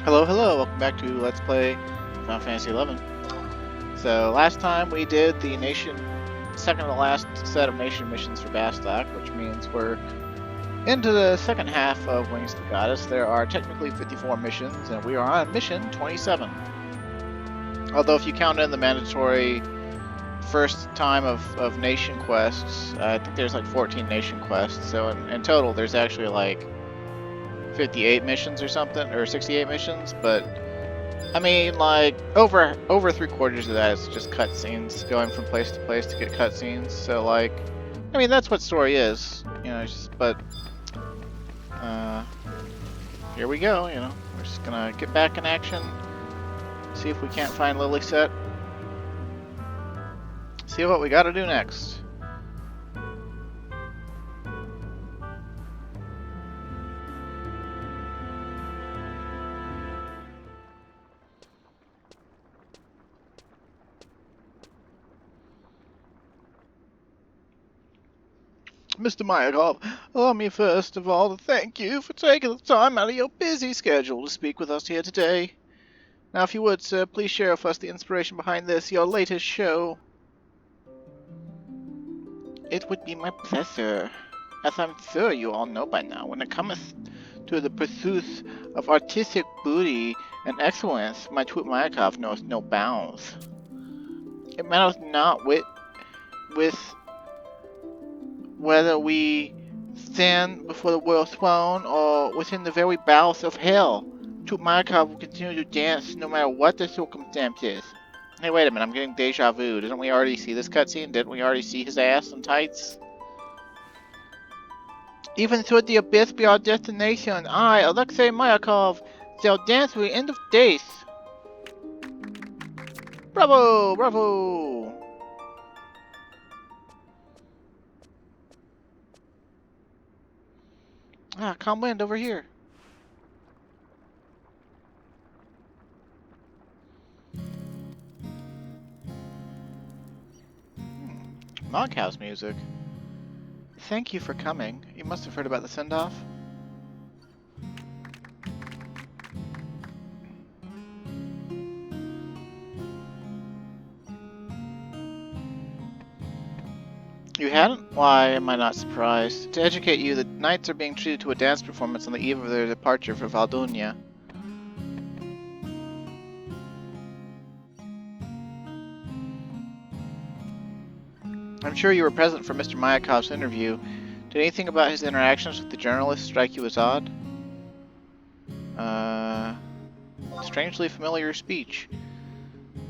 Hello, hello, welcome back to Let's Play Final Fantasy XI. So, last time we did the second to last set of nation missions for Bastak, which means we're into the second half of Wings of the Goddess. There are technically 54 missions, and we are on mission 27. Although if you count in the mandatory first time of nation quests, I think there's like 14 nation quests, so in total there's actually like 58 missions or something, or 68 missions, but I mean, like, over 3/4 of that is just cutscenes, going from place to place to get cutscenes, so like, I mean, that's what story is, you know, but, here we go, you know, we're just gonna get back in action, see if we can't find Lilisette, see what we gotta do next. Mr. Mayakov, allow me first of all to thank you for taking the time out of your busy schedule to speak with us here today. Now, if you would, sir, please share with us the inspiration behind this, your latest show. It would be my pleasure. As I'm sure you all know by now, when it comes to the pursuit of artistic beauty and excellence, my Twit Mayakov knows no bounds. It matters not with whether we stand before the royal throne or within the very bowels of hell. Twit Mayakov will continue to dance no matter what the circumstances. Hey, wait a minute, I'm getting deja vu. Didn't we already see this cutscene? Didn't we already see his ass in tights? Even toward the abyss be our destination. I, Alexei Mayakov, shall dance to the end of days. Bravo! Bravo! Ah, calm wind over here. Monkhouse music. Thank you for coming. You must have heard about the send-off. You hadn't? Why am I not surprised? To educate you, the knights are being treated to a dance performance on the eve of their departure for Valdonia. I'm sure you were present for Mr. Mayakov's interview. Did anything about his interactions with the journalists strike you as odd? Strangely familiar speech.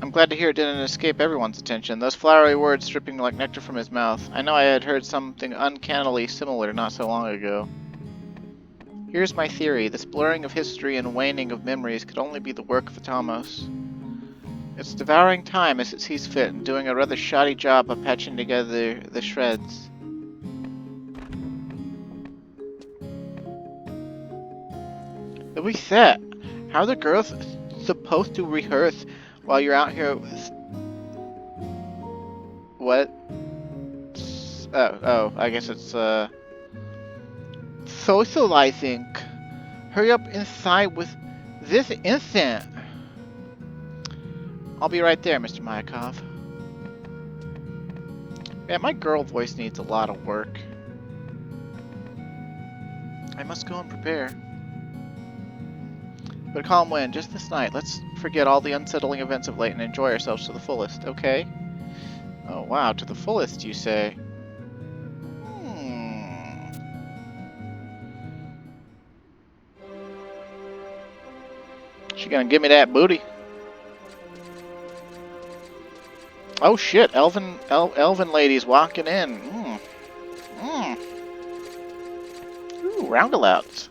I'm glad to hear it didn't escape everyone's attention. Those flowery words dripping like nectar from his mouth. I know I had heard something uncannily similar not so long ago. Here's my theory. This blurring of history and waning of memories could only be the work of Atamos. It's devouring time as it sees fit and doing a rather shoddy job of patching together the shreds. Lilisette, how are the girls supposed to rehearse while you're out here with... What? Oh, I guess it's, socializing. Hurry up inside with this instant. I'll be right there, Mr. Mayakov. Man, my girl voice needs a lot of work. I must go and prepare. But calm wind, just this night. Let's forget all the unsettling events of late and enjoy ourselves to the fullest, okay? Oh wow, to the fullest, you say? She gonna give me that booty? Oh shit, elven ladies walking in. Ooh, roundabouts.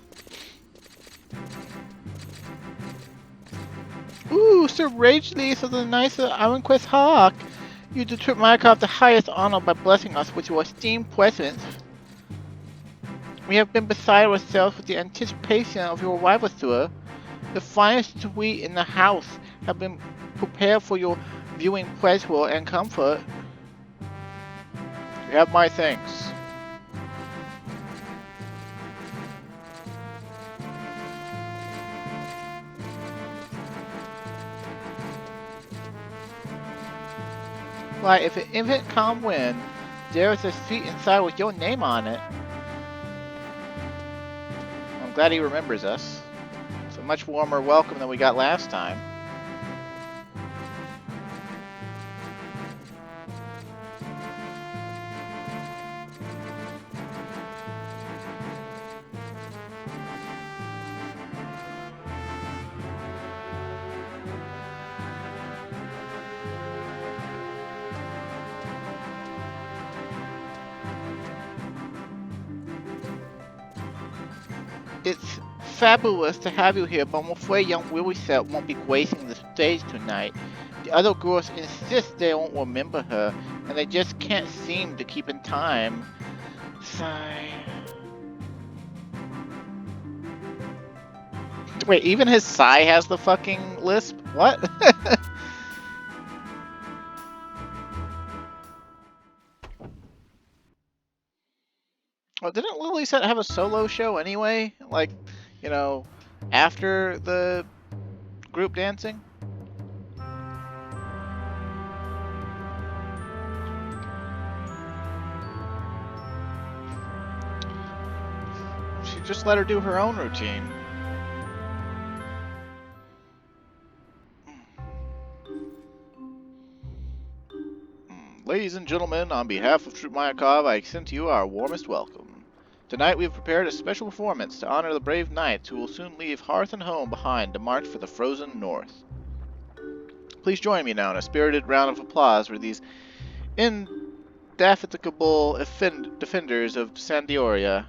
Ooh, Sir Ragelise of the Knights of Ironquest Hawk. You did Twit Mayakov the highest honor by blessing us with your esteemed presence. We have been beside ourselves with the anticipation of your arrival, sir. The finest suite in the house have been prepared for your viewing pleasure and comfort. You have my thanks. Why, if an infant calm wind dares a seat inside with your name on it. I'm glad he remembers us. It's a much warmer welcome than we got last time. It's fabulous to have you here, but I'm afraid young Lilisette won't be gracing the stage tonight. The other girls insist they won't remember her, and they just can't seem to keep in time. Sigh. Wait, even his sigh has the fucking lisp? What? Well, didn't Lilisette have a solo show anyway? Like, you know, after the group dancing? She just let her do her own routine. Ladies and gentlemen, on behalf of Troop Mayakov, I extend to you our warmest welcome. Tonight we have prepared a special performance to honor the brave knights who will soon leave hearth and home behind to march for the frozen north. Please join me now in a spirited round of applause for these indefatigable defenders of Sandioria.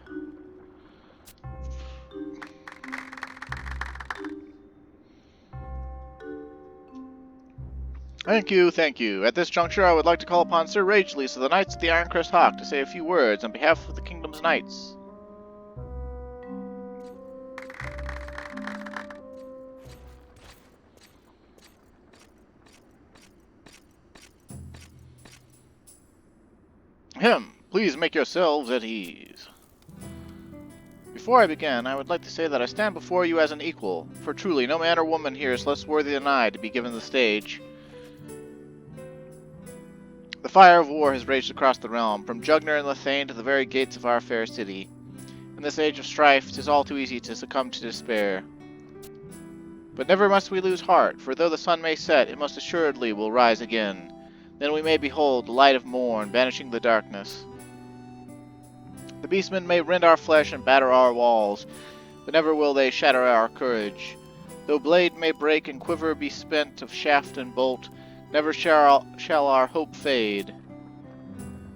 Thank you, thank you. At this juncture, I would like to call upon Sir Ragelise of the Knights of the Ironcrest Hawk to say a few words on behalf of the Kingdom's Knights. Please make yourselves at ease. Before I begin, I would like to say that I stand before you as an equal, for truly no man or woman here is less worthy than I to be given the stage. The fire of war has raged across the realm, from Jugner and Lethane to the very gates of our fair city. In this age of strife, 'tis all too easy to succumb to despair. But never must we lose heart, for though the sun may set, it most assuredly will rise again. Then we may behold the light of morn, banishing the darkness. The beastmen may rend our flesh and batter our walls, but never will they shatter our courage. Though blade may break and quiver be spent of shaft and bolt, never shall our hope fade.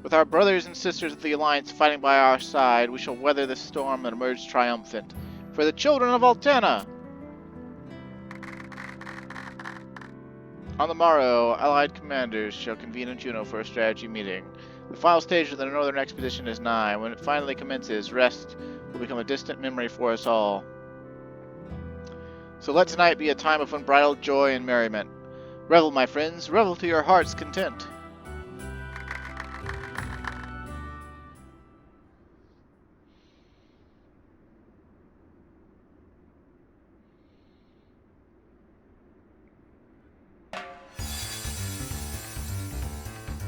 With our brothers and sisters of the Alliance fighting by our side, we shall weather this storm and emerge triumphant. For the children of Altena! On the morrow, Allied commanders shall convene in Juneau for a strategy meeting. The final stage of the Northern Expedition is nigh. When it finally commences, rest will become a distant memory for us all. So let tonight be a time of unbridled joy and merriment. Revel, my friends, revel to your heart's content.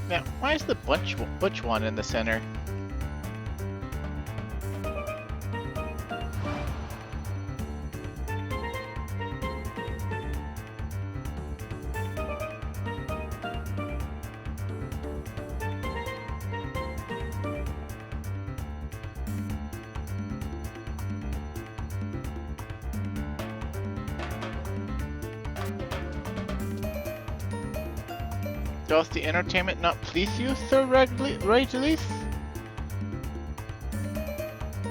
Now, why is the butch one in the center? Doth the entertainment not please you, Sir Ragelise?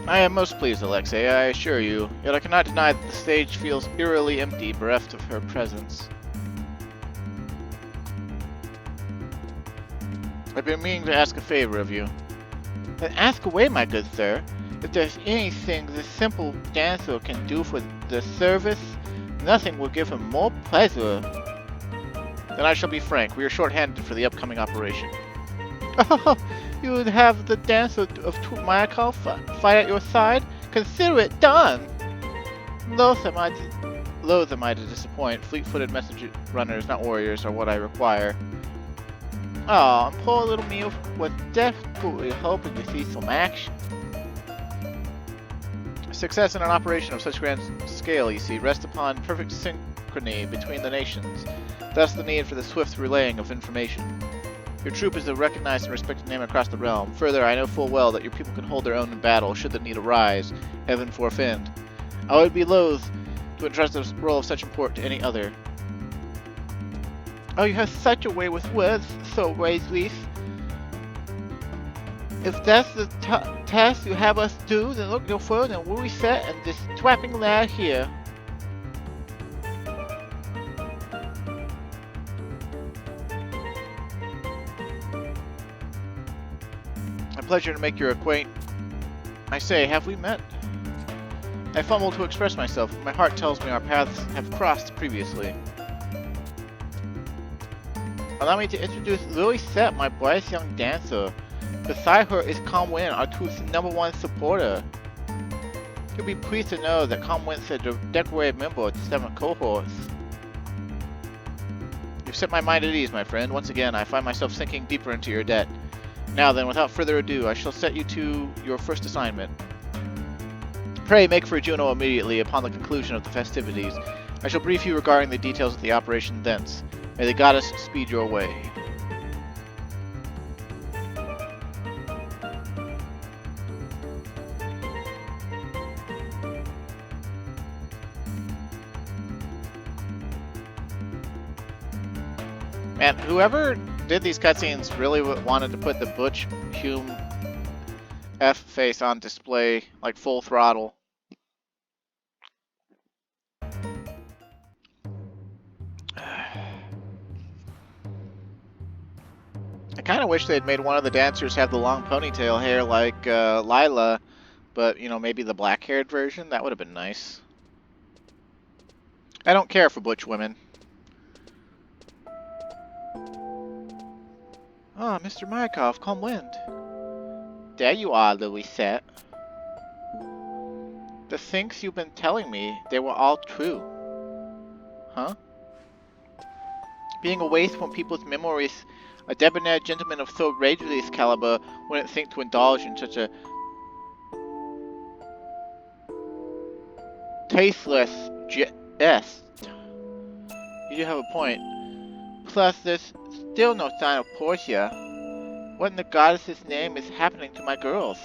I am most pleased, Alexei, I assure you, yet I cannot deny that the stage feels eerily empty, bereft of her presence. I've been meaning to ask a favor of you. Then ask away, my good sir. If there's anything this simple dancer can do for the service, nothing will give him more pleasure. Then I shall be frank. We are short-handed for the upcoming operation. Oh, you would have the dancer of Mayakov fight at your side? Consider it done! Loath am I to disappoint. Fleet-footed messenger runners, not warriors, are what I require. Oh, and poor little me was desperately hoping to see some action. Success in an operation of such grand scale, you see, rests upon perfect synchrony between the nations, thus the need for the swift relaying of information. Your troop is a recognized and respected name across the realm. Further, I know full well that your people can hold their own in battle should the need arise, heaven forfend. I would be loath to entrust a role of such import to any other. Oh, you have such a way with words, Sir Ragelise. If that's the task you have us do, then look no further than Lilisette and this strapping lad here. A pleasure to make your acquaintance. I say, have we met? I fumble to express myself. My heart tells me our paths have crossed previously. Allow me to introduce Lilisette, my brightest young dancer. Beside her is Conwyn, our troop's #1 supporter. You'll be pleased to know that Conwyn's a decorated member of the 7 cohorts. You've set my mind at ease, my friend. Once again, I find myself sinking deeper into your debt. Now then, without further ado, I shall set you to your first assignment. Pray make for Juno immediately upon the conclusion of the festivities. I shall brief you regarding the details of the operation thence. May the goddess speed your way. Man, whoever did these cutscenes really wanted to put the Butch Hume F face on display, like full throttle. I kind of wish they'd made one of the dancers have the long ponytail hair like Lila, but, you know, maybe the black-haired version? That would have been nice. I don't care for butch women. Ah, Mr. Markov, calm wind. There you are, Lilisette. The things you've been telling me, they were all true. Huh? Being away from people's memories, a debonair gentleman of Sir Ragelise caliber wouldn't think to indulge in such a tasteless jest. You do have a point. Plus, there's still no sign of Portia. What in the goddess's name is happening to my girls?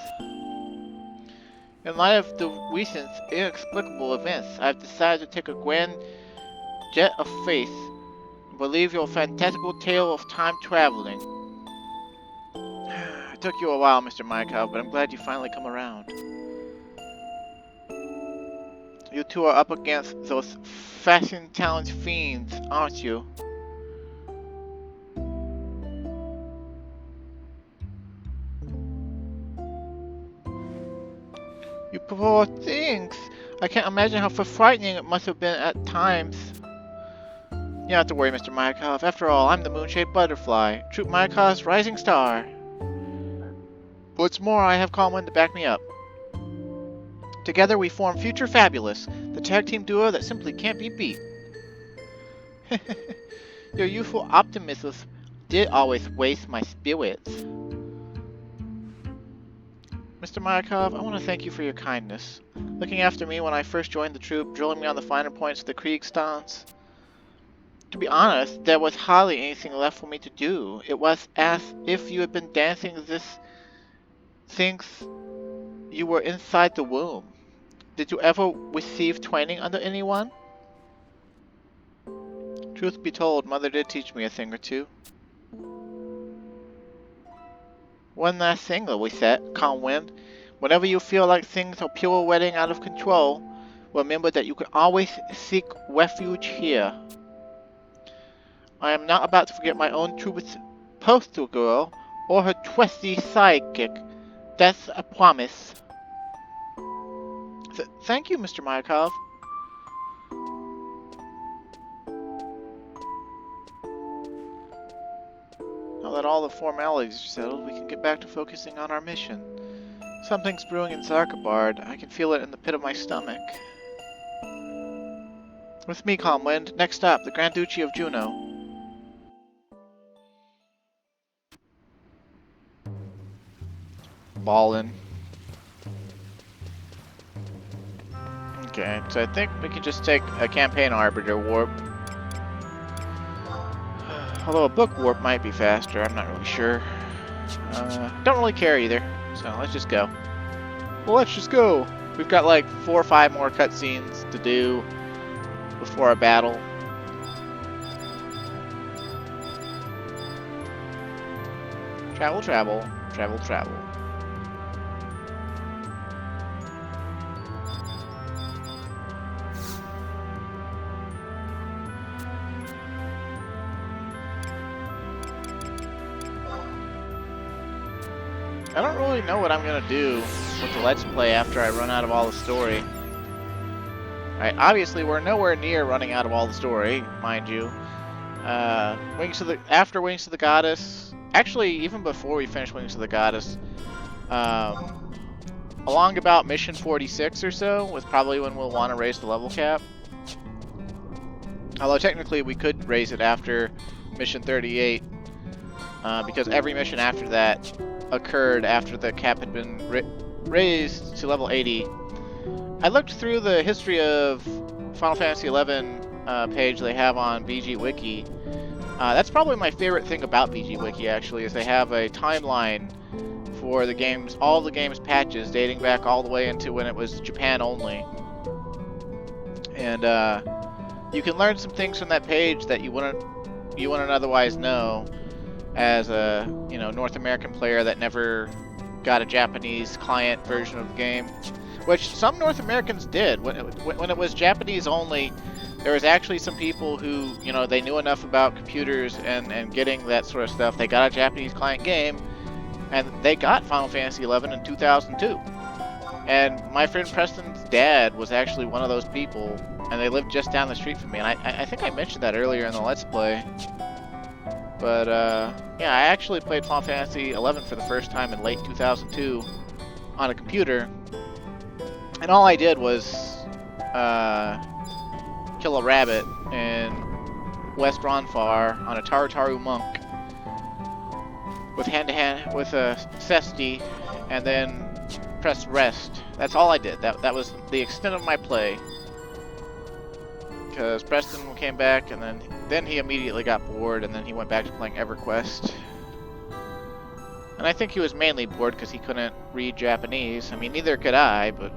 In light of the recent inexplicable events, I've decided to take a grand jet of faith and believe your fantastical tale of time traveling. It took you a while, Mr. Markov, but I'm glad you finally come around. You two are up against those fashion talent fiends, aren't you? You poor things! I can't imagine how frightening it must have been at times. You don't have to worry, Mr. Markov. After all, I'm the moon-shaped butterfly, Troop Markov's rising star. What's more, I have Conwyn to back me up. Together we form Future Fabulous, the tag team duo that simply can't be beat. Your youthful optimism did always waste my spirits. Mr. Markov, I want to thank you for your kindness. Looking after me when I first joined the troop, drilling me on the finer points of the Kriegstans. To be honest, there was hardly anything left for me to do. It was as if you had been dancing this since you were inside the womb. Did you ever receive training under anyone? Truth be told, Mother did teach me a thing or two. One last thing, Lilisette, Conwyn. Whenever you feel like things are pirouetting out of control, remember that you can always seek refuge here. I am not about to forget my own troop's postal girl or her trusty sidekick. That's a promise. Thank you, Mr. Markov. Now that all the formalities are settled, we can get back to focusing on our mission. Something's brewing in Xarcabard. I can feel it in the pit of my stomach. With me, Conwyn. Next stop, the Grand Duchy of Juno. balling. Okay, so I think we can just take a campaign arbiter warp. Although a book warp might be faster, I'm not really sure. Don't really care either, so let's just go. Well, let's just go. We've got like 4 or 5 more cutscenes to do before a battle. Travel, travel, travel, travel. I don't really know what I'm going to do with the Let's Play after I run out of all the story. Right, obviously we're nowhere near running out of all the story, mind you. After Wings to the Goddess, actually even before we finish Wings to the Goddess, along about mission 46 or so was probably when we'll want to raise the level cap. Although technically we could raise it after mission 38, because every mission after that occurred after the cap had been raised to level 80. I looked through the history of Final Fantasy XI page they have on BG Wiki. That's probably my favorite thing about BG Wiki, actually, is they have a timeline for the games, all the game's patches, dating back all the way into when it was Japan only. And you can learn some things from that page that you wouldn't otherwise know as a North American player that never got a Japanese client version of the game, which some North Americans did. When it was Japanese only, there was actually some people who, they knew enough about computers and getting that sort of stuff. They got a Japanese client game, and they got Final Fantasy XI in 2002. And my friend Preston's dad was actually one of those people, and they lived just down the street from me. And I think I mentioned that earlier in the Let's Play. But, yeah, I actually played Final Fantasy XI for the first time in late 2002 on a computer. And all I did was kill a rabbit in West Ronfar on a Tartaru monk with hand-to-hand with a Cesti, and then press rest. That's all I did. That was the extent of my play. Because Preston came back, and then he immediately got bored, and then he went back to playing EverQuest. And I think he was mainly bored because he couldn't read Japanese. I mean, neither could I, but...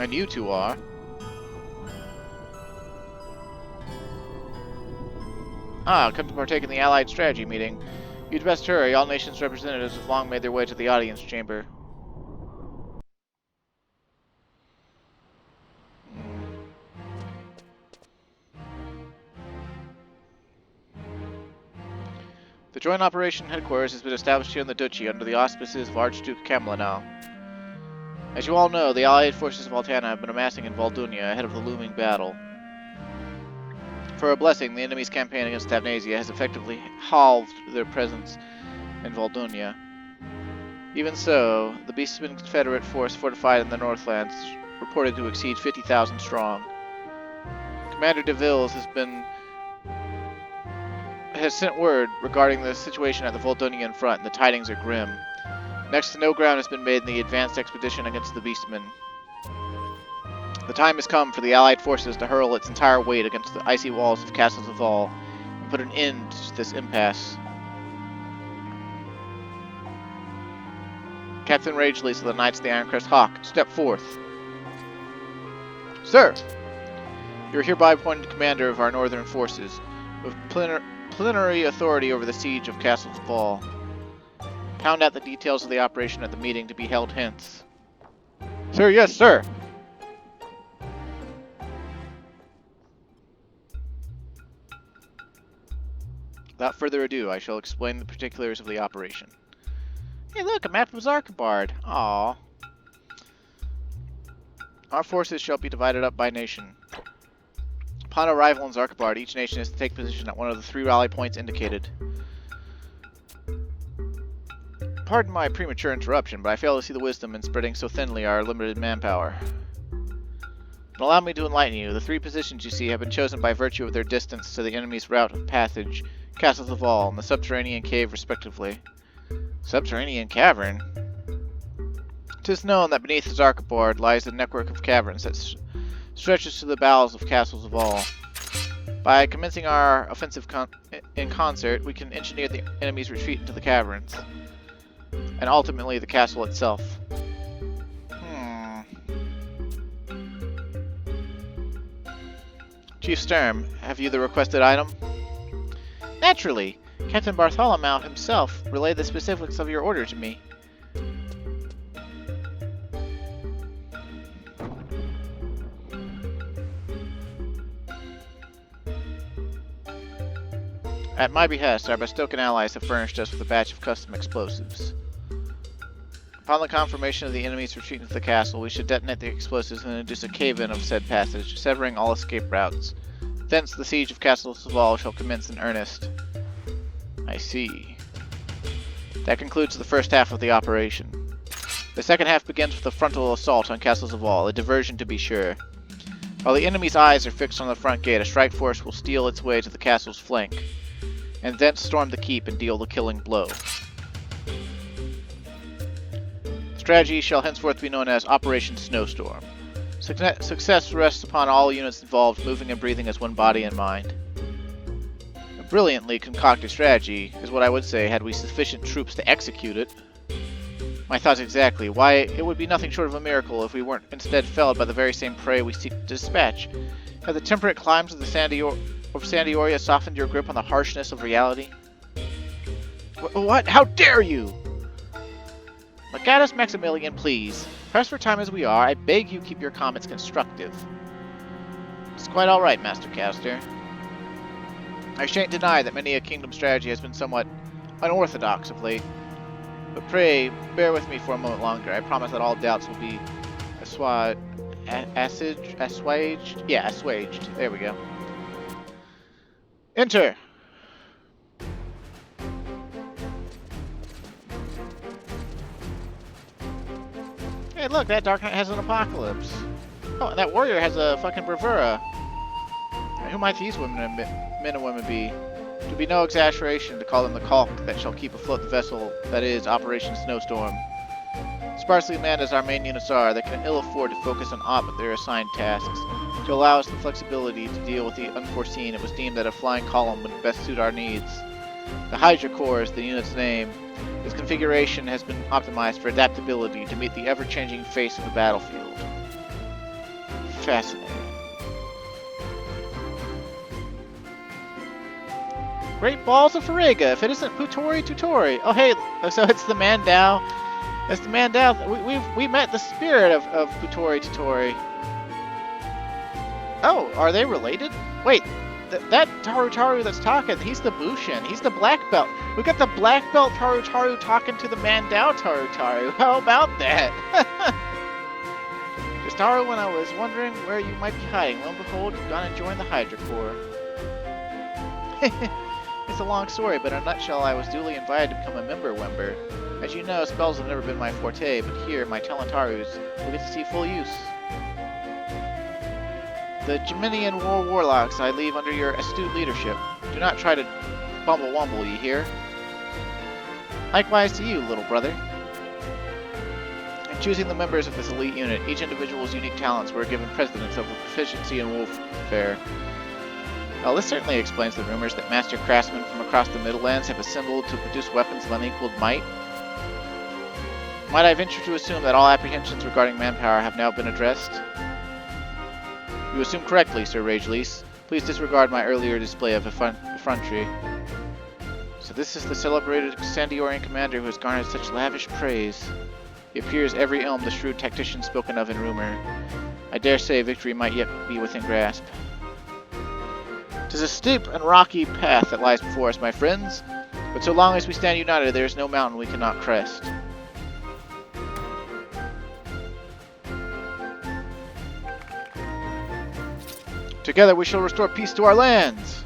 And you two are. Come to partake in the Allied Strategy meeting. You'd best hurry. All nations' representatives have long made their way to the audience chamber. The Joint Operation Headquarters has been established here in the Duchy under the auspices of Archduke Camlanau. As you all know, the Allied forces of Altana have been amassing in Voldunia ahead of the looming battle. For a blessing, the enemy's campaign against Tavnasia has effectively halved their presence in Voldunia. Even so, the Beastman Confederate force fortified in the Northlands reported to exceed 50,000 strong. Commander de Villes has sent word regarding the situation at the Voldunian front, and the tidings are grim. Next to no ground has been made in the advanced expedition against the Beastmen. The time has come for the Allied forces to hurl its entire weight against the icy walls of Castle Zaval and put an end to this impasse. Captain Ragelise of the Knights of the Ironcrest Hawk, step forth. Sir! You are hereby appointed commander of our northern forces, with plenary authority over the siege of Castle Zaval. Pound out the details of the operation at the meeting to be held hence. Sir, yes, sir! Without further ado, I shall explain the particulars of the operation. Hey look, a map of Xarcabard! Aww. Our forces shall be divided up by nation. Upon arrival in Xarcabard, each nation is to take position at one of the 3 rally points indicated. Pardon my premature interruption, but I fail to see the wisdom in spreading so thinly our limited manpower. And allow me to enlighten you. The 3 positions you see have been chosen by virtue of their distance to the enemy's route of passage, Castles of All, and the subterranean cave, respectively. Subterranean cavern? 'Tis known that beneath Xarcabard lies a network of caverns that stretches to the bowels of Castles of All. By commencing our offensive in concert, we can engineer the enemy's retreat into the caverns, and ultimately the castle itself. Chief Sturm, have you the requested item? Naturally. Captain Bartholomew himself relayed the specifics of your order to me. At my behest, our Bastocan allies have furnished us with a batch of custom explosives. Upon the confirmation of the enemy's retreat into the castle, we should detonate the explosives and induce a cave-in of said passage, severing all escape routes. Thence the siege of Castles of All shall commence in earnest. I see. That concludes the first half of the operation. The second half begins with a frontal assault on Castles of All, a diversion to be sure. While the enemy's eyes are fixed on the front gate, a strike force will steal its way to the castle's flank, and thence storm the keep and deal the killing blow. The strategy shall henceforth be known as Operation Snowstorm. Success rests upon all units involved moving and breathing as one body and mind. A brilliantly concocted strategy is what I would say had we sufficient troops to execute it. My thoughts exactly. Why, it would be nothing short of a miracle if we weren't instead felled by the very same prey we seek to dispatch. Have the temperate climes of the Sandioria softened your grip on the harshness of reality? What? How dare you! Legatus Maximilian, please. Pressed for time as we are, I beg you keep your comments constructive. It's quite alright, Master Caster. I shan't deny that many a kingdom strategy has been somewhat unorthodox of late. But pray, bear with me for a moment longer. I promise that all doubts will be assuaged. Yeah, assuaged. There we go. Enter! Hey, look, that Dark Knight has an apocalypse. Oh, and that warrior has a fucking bravura. Who might these men and women be? It would be no exaggeration to call them the caulk that shall keep afloat the vessel that is Operation Snowstorm. Sparsely manned as our main units are, they can ill afford to focus on aught but their assigned tasks. To allow us the flexibility to deal with the unforeseen, it was deemed that a flying column would best suit our needs. The Hydra Corps is the unit's name. Its configuration has been optimized for adaptability to meet the ever-changing face of the battlefield. Fascinating. Great balls of Farega, if it isn't Putori Tutori. Oh hey, so it's the Mandao. It's the Mandao. We met the spirit of Putori Tutori. Oh, are they related? Wait, that Taru that's talking, he's the Bushin. He's the black belt. We got the black belt Taru talking to the Mandao Taru. How about that? Just Taru, when I was wondering where you might be hiding, lo and behold, you've gone and joined the Hydra Corps. It's a long story, but in a nutshell, I was duly invited to become a member-wember. As you know, spells have never been my forte, but here, my Talentarus will get to see full use. The Geminian warlocks I leave under your astute leadership. Do not try to bumble-wumble, you hear? Likewise to you, little brother. In choosing the members of this elite unit, each individual's unique talents were given precedence over proficiency in warfare. Well, this certainly explains the rumors that master craftsmen from across the Middlelands have assembled to produce weapons of unequaled might. Might I venture to assume that all apprehensions regarding manpower have now been addressed? You assume correctly, Sir Ragelise. Please disregard my earlier display of effrontery. So this is the celebrated Sandiorian commander who has garnered such lavish praise. He appears every elm the shrewd tactician spoken of in rumor. I dare say victory might yet be within grasp. 'Tis a steep and rocky path that lies before us, my friends, but so long as we stand united, there is no mountain we cannot crest. Together we shall restore peace to our lands!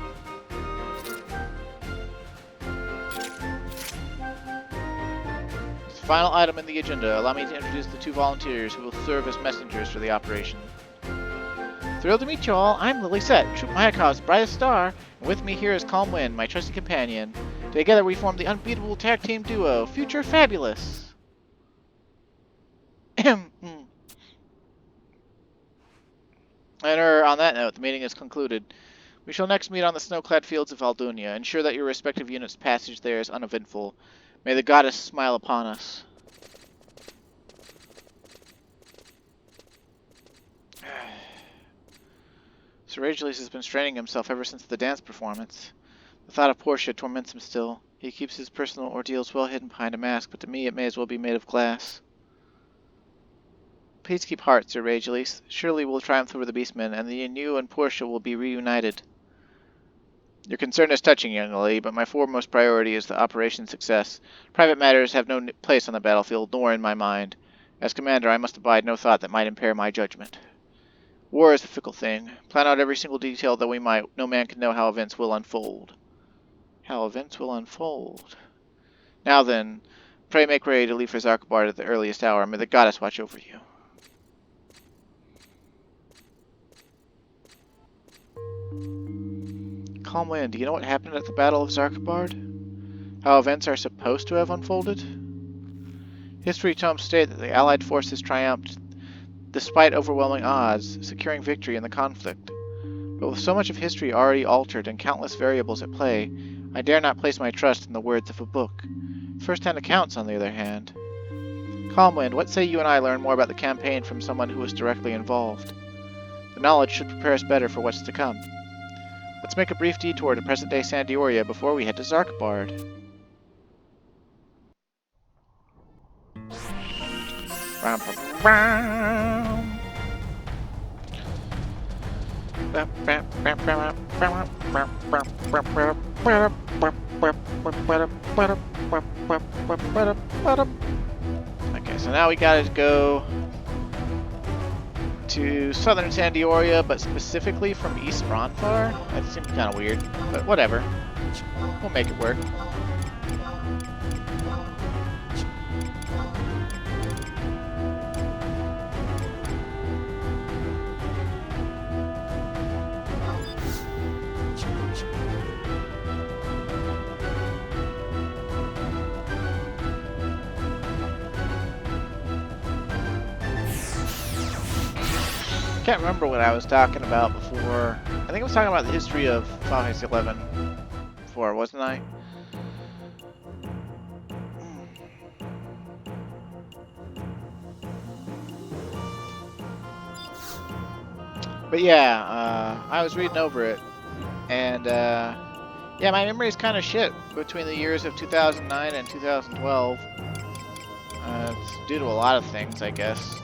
As the final item in the agenda, allow me to introduce the 2 volunteers who will serve as messengers for the operation. Thrilled to meet you all. I'm Lilisette, Troop Mayakov's brightest star, and with me here is Calm Wind, my trusted companion. Together we form the unbeatable tag team duo, Future Fabulous. And on that note, the meeting is concluded. We shall next meet on the snow-clad fields of Aldunia. Ensure that your respective units' passage there is uneventful. May the goddess smile upon us. Sir Ragelise has been straining himself ever since the dance performance. The thought of Portia torments him still. He keeps his personal ordeals well hidden behind a mask, but to me it may as well be made of glass. Please keep heart, Sir Ragelise. Surely we'll triumph over the Beastmen, and you and Portia will be reunited. Your concern is touching, young lady, but my foremost priority is the operation's success. Private matters have no place on the battlefield, nor in my mind. As commander, I must abide no thought that might impair my judgment. War is a fickle thing. Plan out every single detail that we might. No man can know how events will unfold. How events will unfold. Now then, pray make ready to leave for Xarcabard at the earliest hour. May the goddess watch over you. Calm Wind, do you know what happened at the Battle of Xarcabard? How events are supposed to have unfolded? History tomes state that the Allied forces triumphed despite overwhelming odds, securing victory in the conflict. But with so much of history already altered and countless variables at play, I dare not place my trust in the words of a book. First-hand accounts, on the other hand. Calm Wind, what say you and I learn more about the campaign from someone who was directly involved? The knowledge should prepare us better for what's to come. Let's make a brief detour to present-day Sandioria before we head to Xarcabard. Okay, so now we gotta go to southern Sandioria, but specifically from East Ronfar? That seems kind of weird, but whatever. We'll make it work. I can't remember what I was talking about before. I think I was talking about the history of Final Fantasy XI before, wasn't I? But yeah, I was reading over it, and yeah, my memory is kind of shit between the years of 2009 and 2012. It's due to a lot of things, I guess.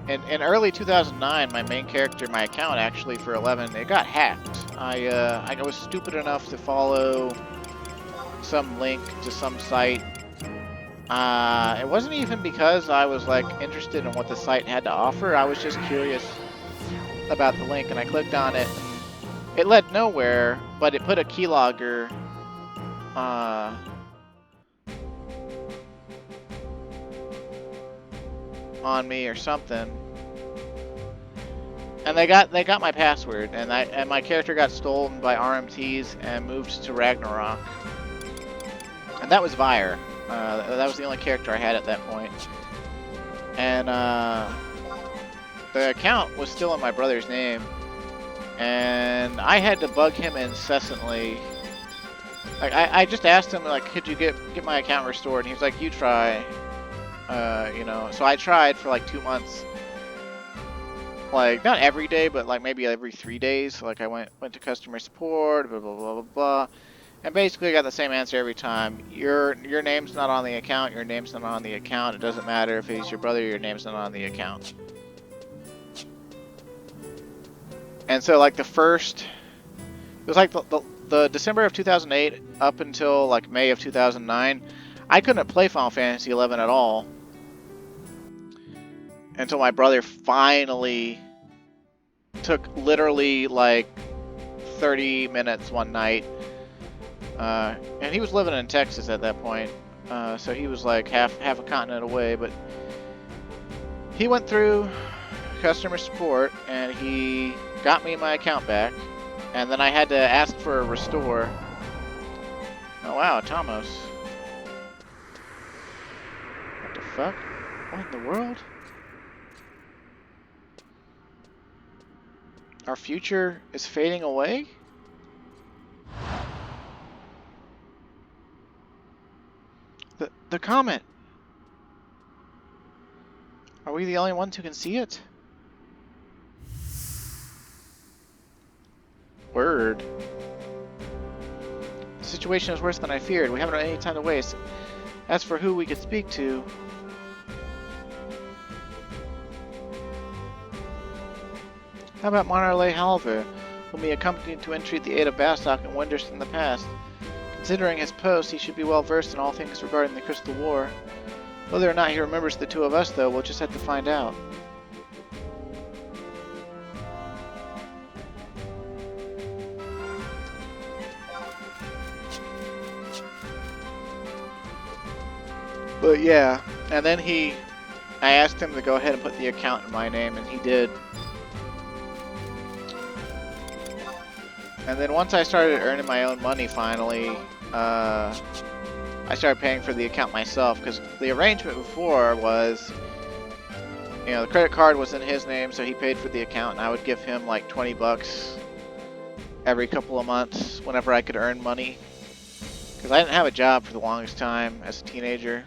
In early 2009, my main character, my account actually for 11, it got hacked. I was stupid enough to follow some link to some site. It wasn't even because I was like interested in what the site had to offer. I was just curious about the link, and I clicked on it. It led nowhere, but it put a keylogger on me or something, and they got my password, and my character got stolen by RMTs and moved to Ragnarok, and that was Vire. That was the only character I had at that point, and the account was still in my brother's name, and I had to bug him incessantly. Like I just asked him, like, could you get my account restored, and he was like, you try. You know, so I tried for like 2 months, like not every day, but like maybe every 3 days. Like I went to customer support, blah blah blah blah blah, and basically I got the same answer every time. Your name's not on the account. Your name's not on the account. It doesn't matter if he's your brother. Your name's not on the account. And so like it was like the December of 2008 up until like May of 2009. I couldn't play Final Fantasy XI at all until my brother finally took literally like 30 minutes one night. And he was living in Texas at that point, so he was like half a continent away, but he went through customer support, and he got me my account back, and then I had to ask for a restore. Oh wow, Thomas. What the fuck? What in the world? Our future is fading away? The comet! Are we the only ones who can see it? Word. The situation is worse than I feared. We haven't any time to waste. As for who we could speak to... How about Monarle Halver, whom he accompanied to entreat the aid of Bastok and wonders in the past? Considering his post, he should be well versed in all things regarding the Crystal War. Whether or not he remembers the two of us, though, we'll just have to find out. But yeah, and then I asked him to go ahead and put the account in my name, and he did. And then once I started earning my own money finally, I started paying for the account myself, because the arrangement before was, you know, the credit card was in his name, so he paid for the account, and I would give him like 20 bucks every couple of months whenever I could earn money. Because I didn't have a job for the longest time as a teenager.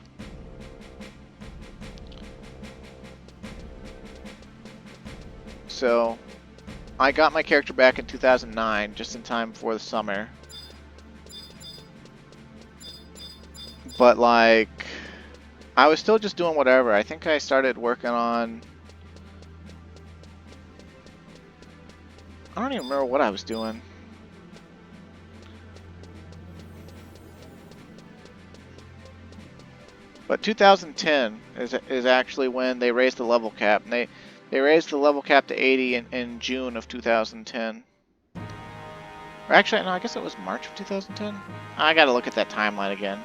So I got my character back in 2009, just in time before the summer. But like, I was still just doing whatever. I think I started working on... I don't even remember what I was doing. But 2010 is actually when they raised the level cap. And they raised the level cap to 80 in June of 2010. Or actually, no, I guess it was March of 2010. I gotta look at that timeline again.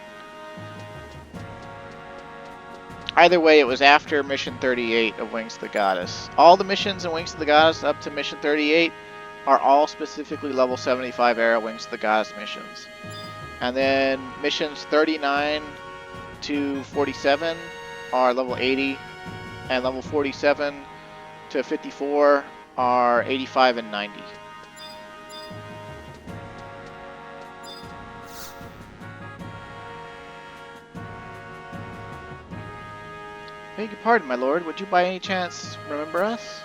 Either way, it was after Mission 38 of Wings of the Goddess. All the missions in Wings of the Goddess up to Mission 38 are all specifically level 75 era Wings of the Goddess missions. And then missions 39 to 47 are level 80, and level 47 to 54 are 85 and 90. Beg your pardon, my lord. Would you by any chance remember us?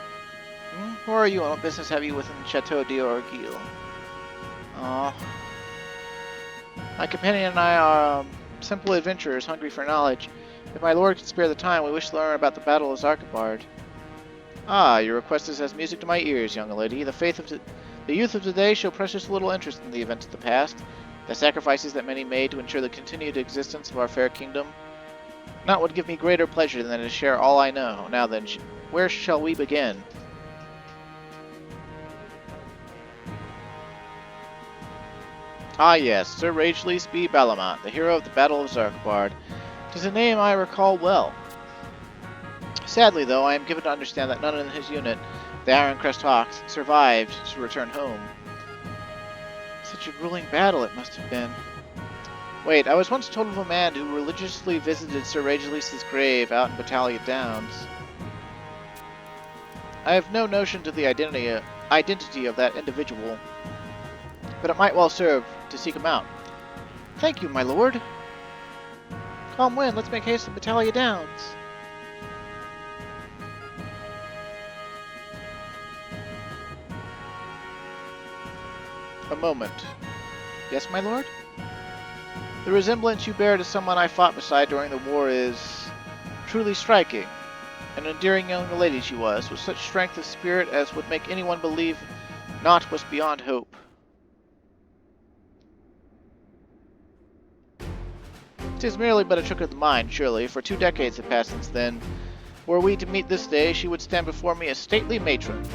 Who are you and what business have you within Chateau d'Orgueil? Aww. My companion and I are simple adventurers hungry for knowledge. If my lord could spare the time, we wish to learn about the Battle of Xarcabard. Ah, your request is as music to my ears, young lady. The youth of today show precious little interest in the events of the past, the sacrifices that many made to ensure the continued existence of our fair kingdom. Naught would give me greater pleasure than to share all I know. Now then, where shall we begin? Ah yes, Sir Ragelise B. Balamont, the hero of the Battle of Xarcabard. 'Tis a name I recall well. Sadly, though, I am given to understand that none in his unit, the Ironcrest Hawks, survived to return home. Such a grueling battle it must have been. Wait, I was once told of a man who religiously visited Sir Regilise's grave out in Battalion Downs. I have no notion to the identity of that individual, but it might well serve to seek him out. Thank you, my lord. Calm wind, let's make haste to Battalion Downs. A moment. Yes, my lord? The resemblance you bear to someone I fought beside during the war is truly striking. An endearing young lady she was, with such strength of spirit as would make anyone believe naught was beyond hope. 'Tis merely but a trick of the mind, surely, for 2 decades have passed since then. Were we to meet this day, she would stand before me a stately matron.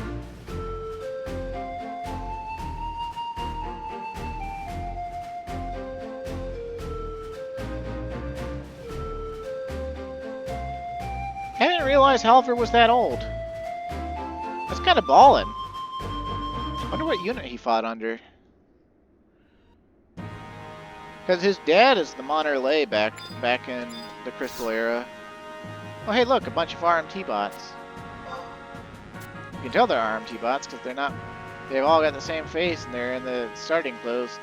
I didn't realize Halver was that old. kind of ballin'. Wonder what unit he fought under. Because his dad is the Monterley back in the Crystal era. Oh, hey, look, a bunch of RMT bots. You can tell they're RMT bots because they're not. They've all got the same face and they're in the starting clothes.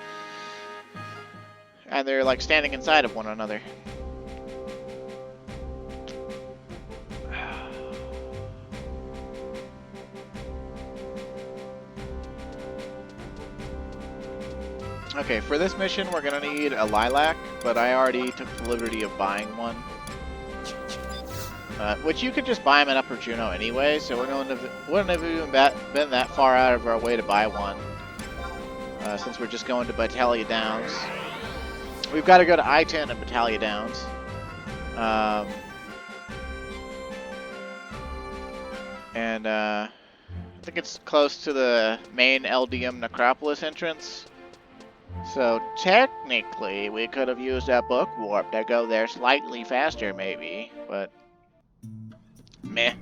And they're like standing inside of one another. Okay, for this mission we're gonna need a lilac, but I already took the liberty of buying one. Which you could just buy them in Upper Juno anyway, so we wouldn't have even been that far out of our way to buy one. Since we're just going to Battaglia Downs. We've got to go to I-10 and Battaglia Downs. I think it's close to the main LDM Necropolis entrance. So technically, we could have used that book warp to go there slightly faster, maybe, but meh.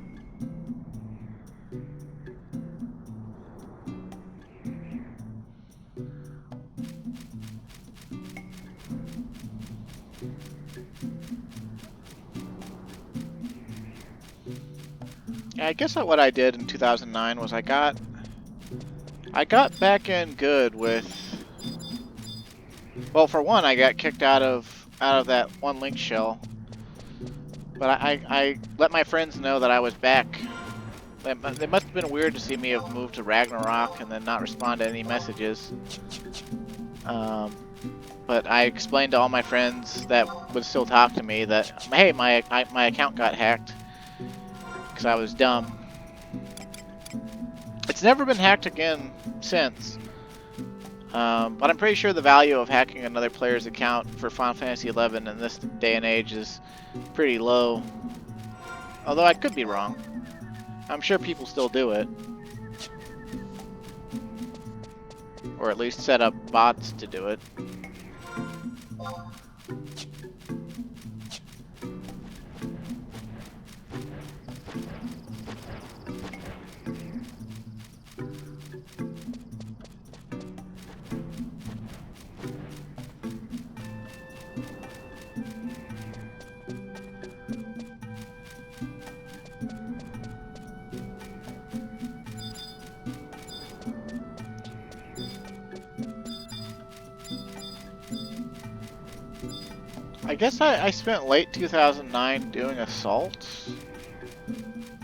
Yeah, I guess what I did in 2009 was I got back in good with. Well, for one, I got kicked out of that one link shell, but I let my friends know that I was back. It must have been weird to see me have moved to Ragnarok and then not respond to any messages. But I explained to all my friends that would still talk to me that, hey, my account got hacked because I was dumb. It's never been hacked again since. But I'm pretty sure the value of hacking another player's account for Final Fantasy XI in this day and age is pretty low. Although I could be wrong. I'm sure people still do it. Or at least set up bots to do it. I guess I spent late 2009 doing assaults.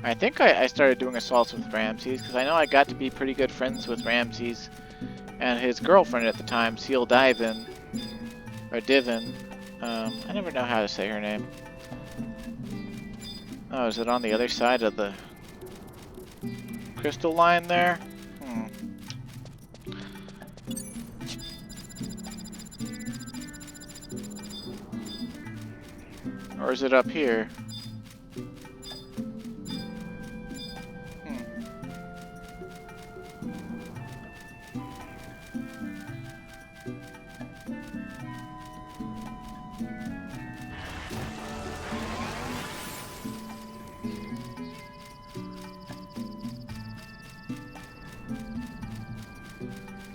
I think I started doing assaults with Ramses because I know I got to be pretty good friends with Ramses and his girlfriend at the time, Seal Divin, or Divin. I never know how to say her name. Oh, is it on the other side of the crystal line there? Or is it up here?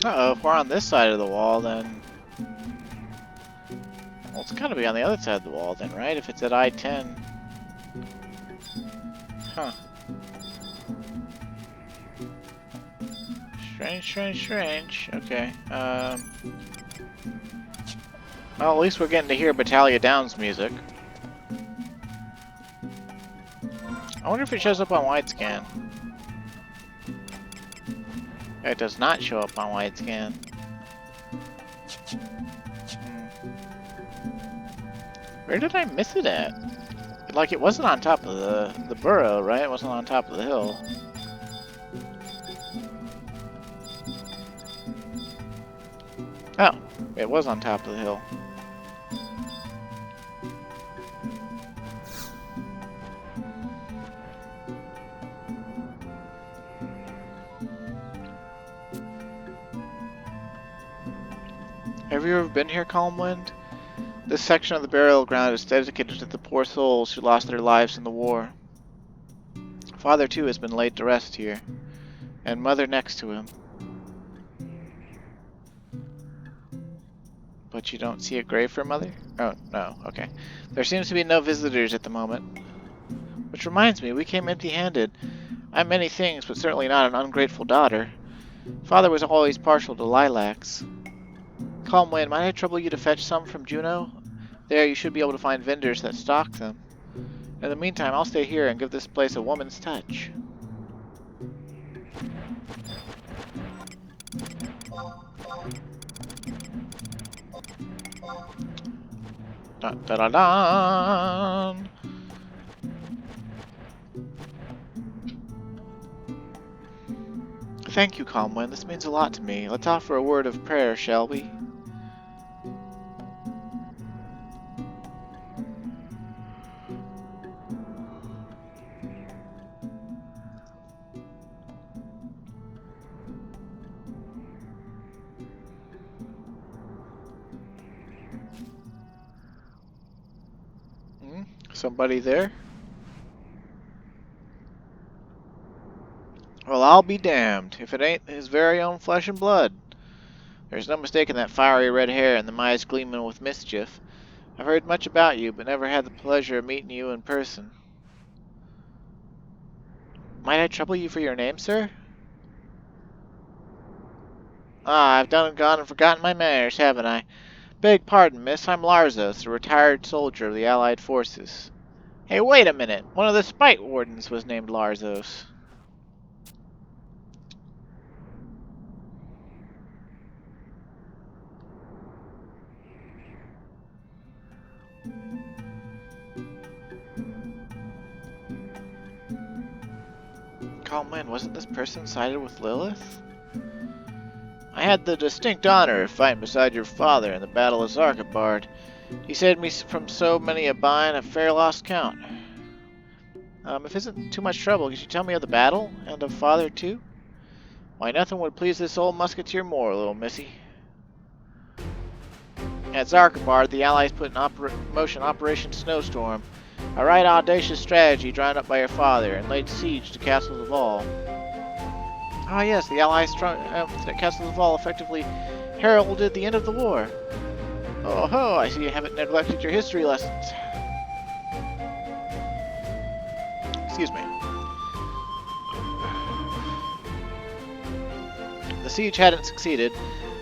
Uh-oh, if we're on this side of the wall, then... Well, it's gotta be on the other side of the wall then, right? If it's at I-10. Huh. Strange. Okay, well, at least we're getting to hear Battaglia Downs music. I wonder if it shows up on widescan. It does not show up on widescan. Where did I miss it at? Like, it wasn't on top of the burrow, right? It wasn't on top of the hill. Oh, it was on top of the hill. Have you ever been here, Calmwind? This section of the burial ground is dedicated to the poor souls who lost their lives in the war. Father, too, has been laid to rest here. And Mother next to him. But you don't see a grave for Mother? Oh, no, okay. There seems to be no visitors at the moment. Which reminds me, we came empty-handed. I'm many things, but certainly not an ungrateful daughter. Father was always partial to lilacs. Calm Wind, might I trouble you to fetch some from Juneau? There, you should be able to find vendors that stock them. In the meantime, I'll stay here and give this place a woman's touch. Dun, dun, dun, dun. Thank you, Calm Wind. This means a lot to me. Let's offer a word of prayer, shall we? Somebody there? Well, I'll be damned if it ain't his very own flesh and blood. There's no mistaking that fiery red hair and them eyes gleaming with mischief. I've heard much about you, but never had the pleasure of meeting you in person. Might I trouble you for your name, sir? Ah, I've done and gone and forgotten my manners, haven't I? Beg pardon, miss, I'm Larzos, a retired soldier of the Allied forces. Hey, wait a minute! One of the Spite Wardens was named Larzos. Calm Wind, wasn't this person sided with Lilith? I had the distinct honor of fighting beside your father in the Battle of Xarcabard. He saved me from so many a bind, I've fair lost count. If it isn't too much trouble, could you tell me of the battle, and of father too? Why, nothing would please this old musketeer more, little missy. At Xarcabard, the Allies put in motion Operation Snowstorm, a right audacious strategy drawn up by your father, and laid siege to Castles of All. Ah yes, the Allies at Castles of All effectively heralded the end of the war. Oh ho, I see you haven't neglected your history lessons. Excuse me. If the siege hadn't succeeded,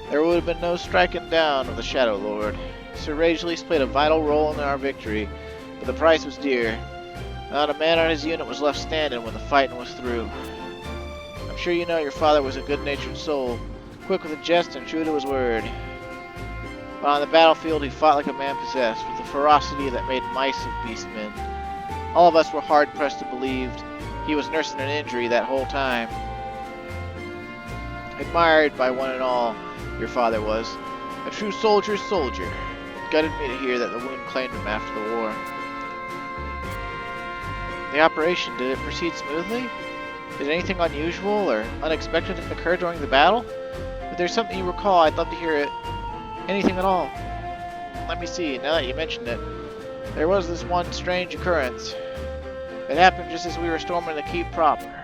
there would have been no striking down of the Shadow Lord. Sir Ragelise played a vital role in our victory, but the price was dear. Not a man on his unit was left standing when the fighting was through. I'm sure you know your father was a good-natured soul, quick with a jest and true to his word. But on the battlefield he fought like a man possessed, with a ferocity that made mice of beastmen. All of us were hard-pressed to believe he was nursing an injury that whole time. Admired by one and all, your father was. A true soldier's soldier. It gutted me to hear that the wound claimed him after the war. The operation, did it proceed smoothly? Did anything unusual or unexpected occur during the battle? If there's something you recall, I'd love to hear it. Anything at all. Let me see, now that you mentioned it. There was this one strange occurrence. It happened just as we were storming the keep proper.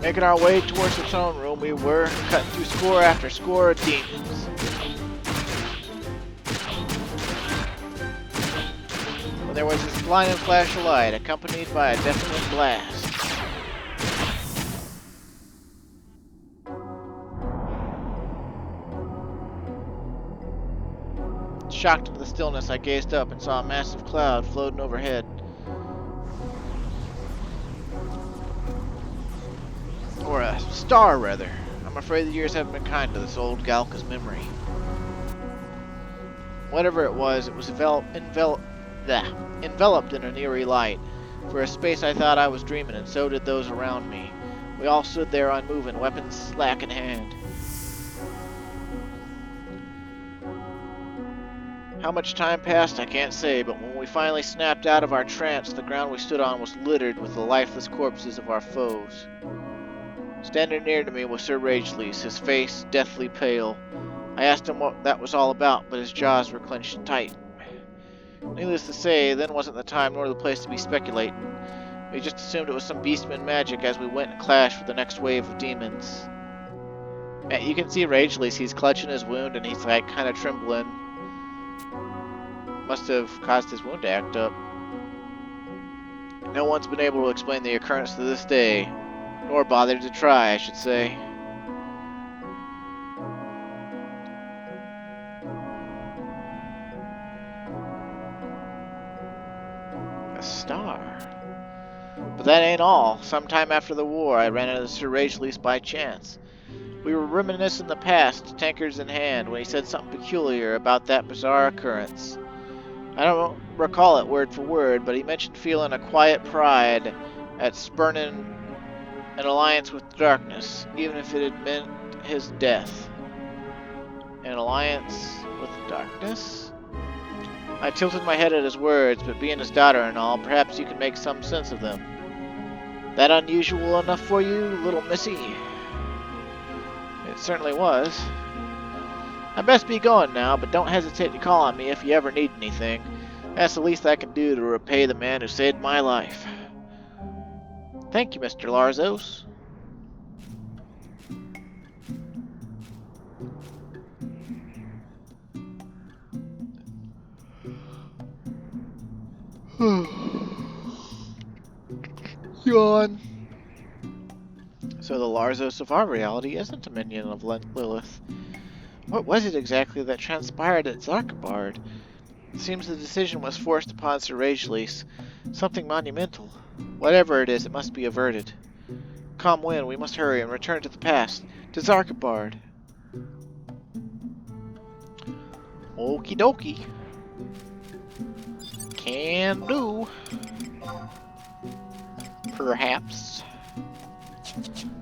Making our way towards the throne room, we were cutting through score after score of demons. When there was this blinding flash of light, accompanied by a deafening blast. Shocked into the stillness, I gazed up and saw a massive cloud floating overhead. Or a star, rather. I'm afraid the years haven't been kind to this old Galka's memory. Whatever it was enveloped in an eerie light. For a space I thought I was dreaming, and so did those around me. We all stood there unmoving, weapons slack in hand. How much time passed, I can't say, but when we finally snapped out of our trance, the ground we stood on was littered with the lifeless corpses of our foes. Standing near to me was Sir Ragelise, his face deathly pale, I asked him what that was all about, but his jaws were clenched tight. Needless to say, then wasn't the time nor the place to be speculating. We just assumed it was some beastman magic as we went and clashed with the next wave of demons. You can see Ragelise, he's clutching his wound and he's like kind of trembling. Must have caused his wound to act up. No one's been able to explain the occurrence to this day, nor bothered to try, I should say. A star. But that ain't all. Sometime after the war, I ran into Sir Ragelise by chance. We were reminiscing the past, tankards in hand, when he said something peculiar about that bizarre occurrence. I don't recall it word for word, but he mentioned feeling a quiet pride at spurning an alliance with darkness, even if it had meant his death. An alliance with darkness? I tilted my head at his words, but being his daughter and all, perhaps you can make some sense of them. That unusual enough for you, little missy? It certainly was. I best be going now, but don't hesitate to call on me if you ever need anything. That's the least I can do to repay the man who saved my life. Thank you, Mr. Larzos. Yawn. So the Larzos of our reality isn't a minion of Lilith. What was it exactly that transpired at Xarcabard? It seems the decision was forced upon Sir Ragelise. Something monumental. Whatever it is, it must be averted. Calm wind, we must hurry and return to the past, to Xarcabard. Okie dokie. Can do. Perhaps.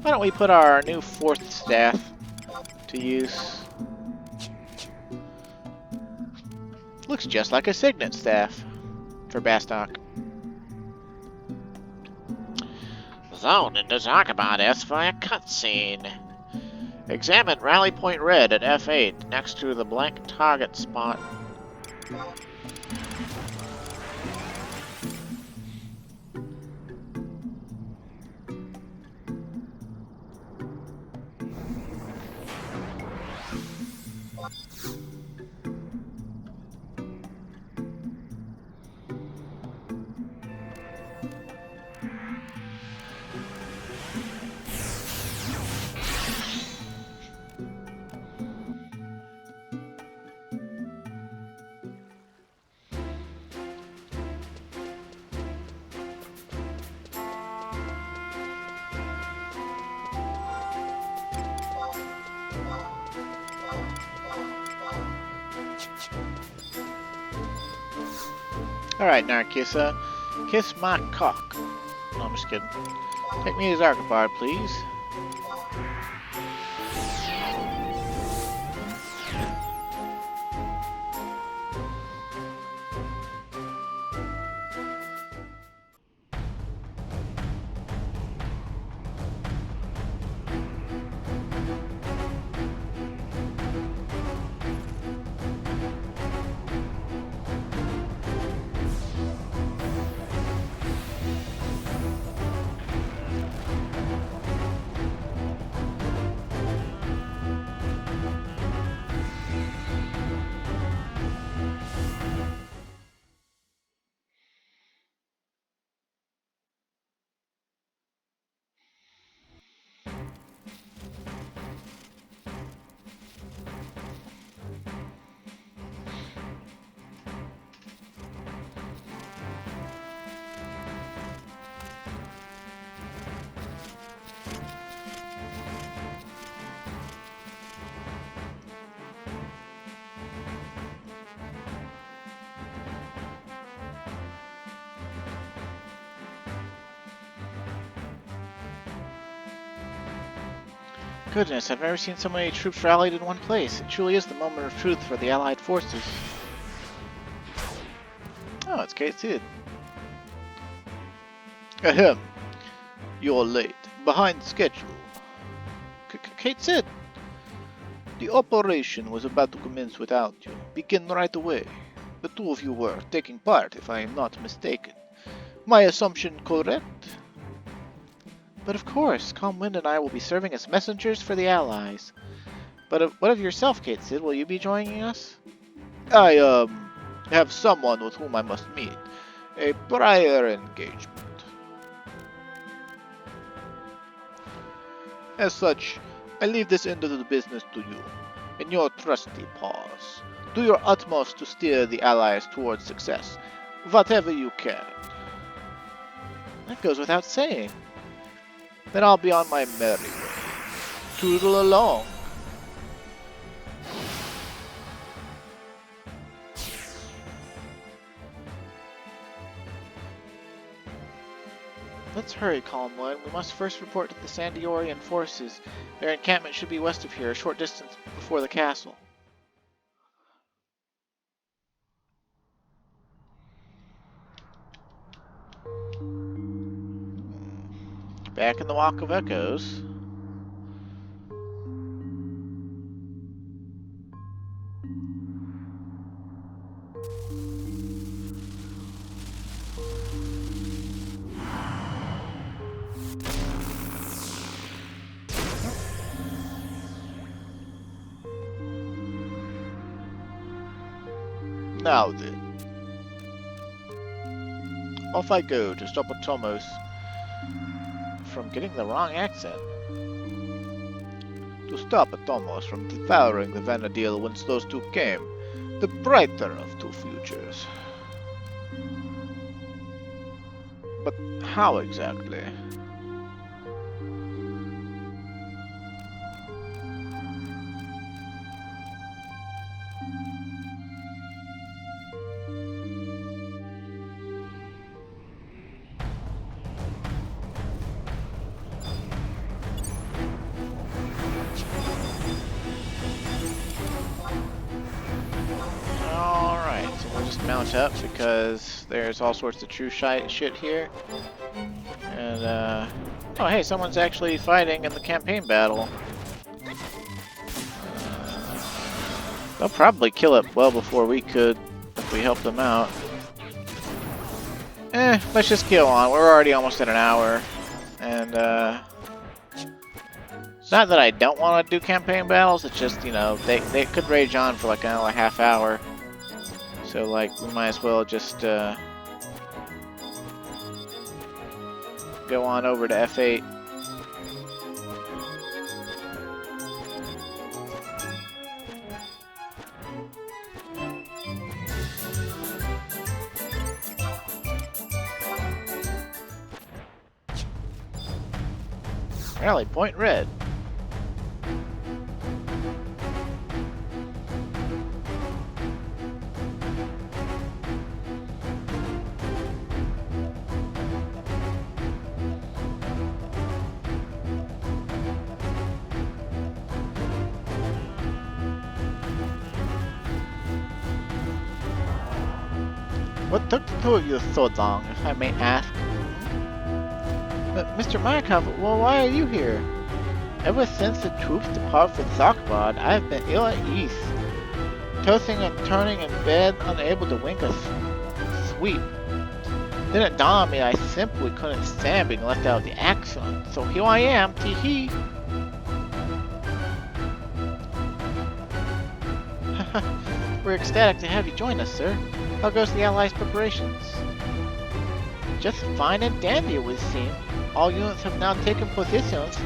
Why don't we put our new 4th staff to use? Looks just like a signet staff for Bastok. Zone into Xarcabard S for a cutscene. Examine Rally Point Red at F8 next to the blank target spot. Alright, Narcissa, kiss my cock. No, I'm just kidding. Take me to Xarcabard, please. Goodness, I've never seen so many troops rallied in one place. It truly is the moment of truth for the Allied forces. Oh, it's Kate Sid. Ahem. You're late. Behind schedule. Kate Sid. The operation was about to commence without you. Begin right away. The two of you were taking part, if I am not mistaken. My assumption correct? But of course, Calmwind and I will be serving as messengers for the Allies. But what of yourself, Kate Sid? Will you be joining us? I, have someone with whom I must meet. A prior engagement. As such, I leave this end of the business to you, in your trusty paws. Do your utmost to steer the Allies towards success, whatever you can. That goes without saying. Then I'll be on my merry way. Toodle along. Let's hurry, Calmwood. We must first report to the Sandiorian forces. Their encampment should be west of here, a short distance before the castle. Back in the Walk of Echoes. Now then. Off I go to stop Atomos from getting the wrong accent. To stop Atomos from devouring the Vanadil whence those two came, the brighter of two futures. But how exactly? Mount up because there's all sorts of true shit here. And, oh hey, someone's actually fighting in the campaign battle. They'll probably kill it well before we could if we help them out. Let's just kill on. We're already almost at an hour. And, it's not that I don't want to do campaign battles, it's just, you know, they could rage on for like another half hour. So, like, we might as well just, go on over to F8. Rally point red. What took the two of you so long, if I may ask? But Mr. Markov, well, why are you here? Ever since the troops departed for Xarcabard, I have been ill at ease. Tossing and turning in bed, unable to wink a sweep. Then it dawned on me I simply couldn't stand being left out of the action, so here I am, tee-hee. We're ecstatic to have you join us, sir. How goes the Allies' preparations? Just fine and dandy, it would seem. All units have now taken positions.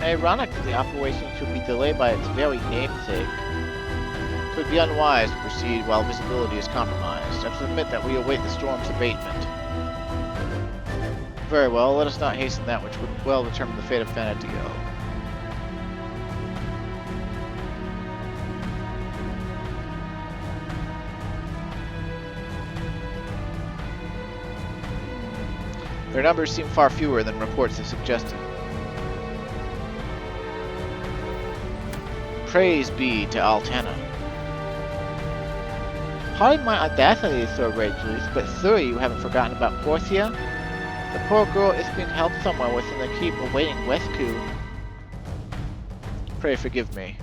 Ironic that the operation should be delayed by its very namesake. It would be unwise to proceed while visibility is compromised. I submit that we await the storm's abatement. Very well, let us not hasten that which would well determine the fate of Vanadil. Their numbers seem far fewer than reports have suggested. Praise be to Altana. Pardon my audacity, Sir Ragelise, but sir, you haven't forgotten about Portia? The poor girl is being held somewhere within the keep awaiting rescue. Pray forgive me.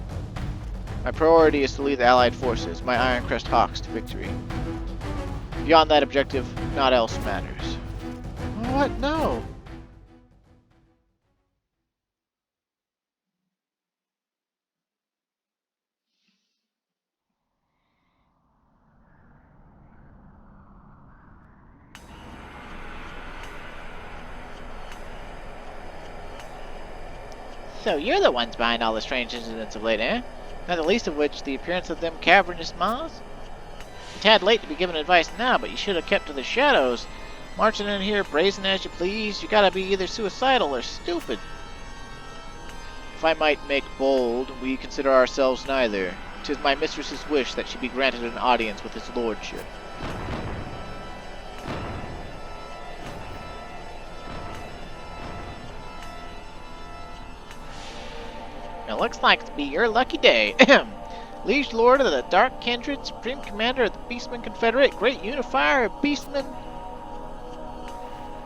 My priority is to lead the Allied forces, my Iron Crest Hawks, to victory. Beyond that objective, naught else matters. What? No! So you're the ones behind all the strange incidents of late, eh? Not the least of which the appearance of them cavernous maws? A tad late to be giving advice now, but you should have kept to the shadows. Marching in here brazen as you please, you gotta be either suicidal or stupid. If I might make bold, we consider ourselves neither. 'Tis my mistress's wish that she be granted an audience with his lordship. It looks like to be your lucky day. Liege Lord of the Dark Kindred, Supreme Commander of the Beastmen Confederate, Great Unifier of Beastmen.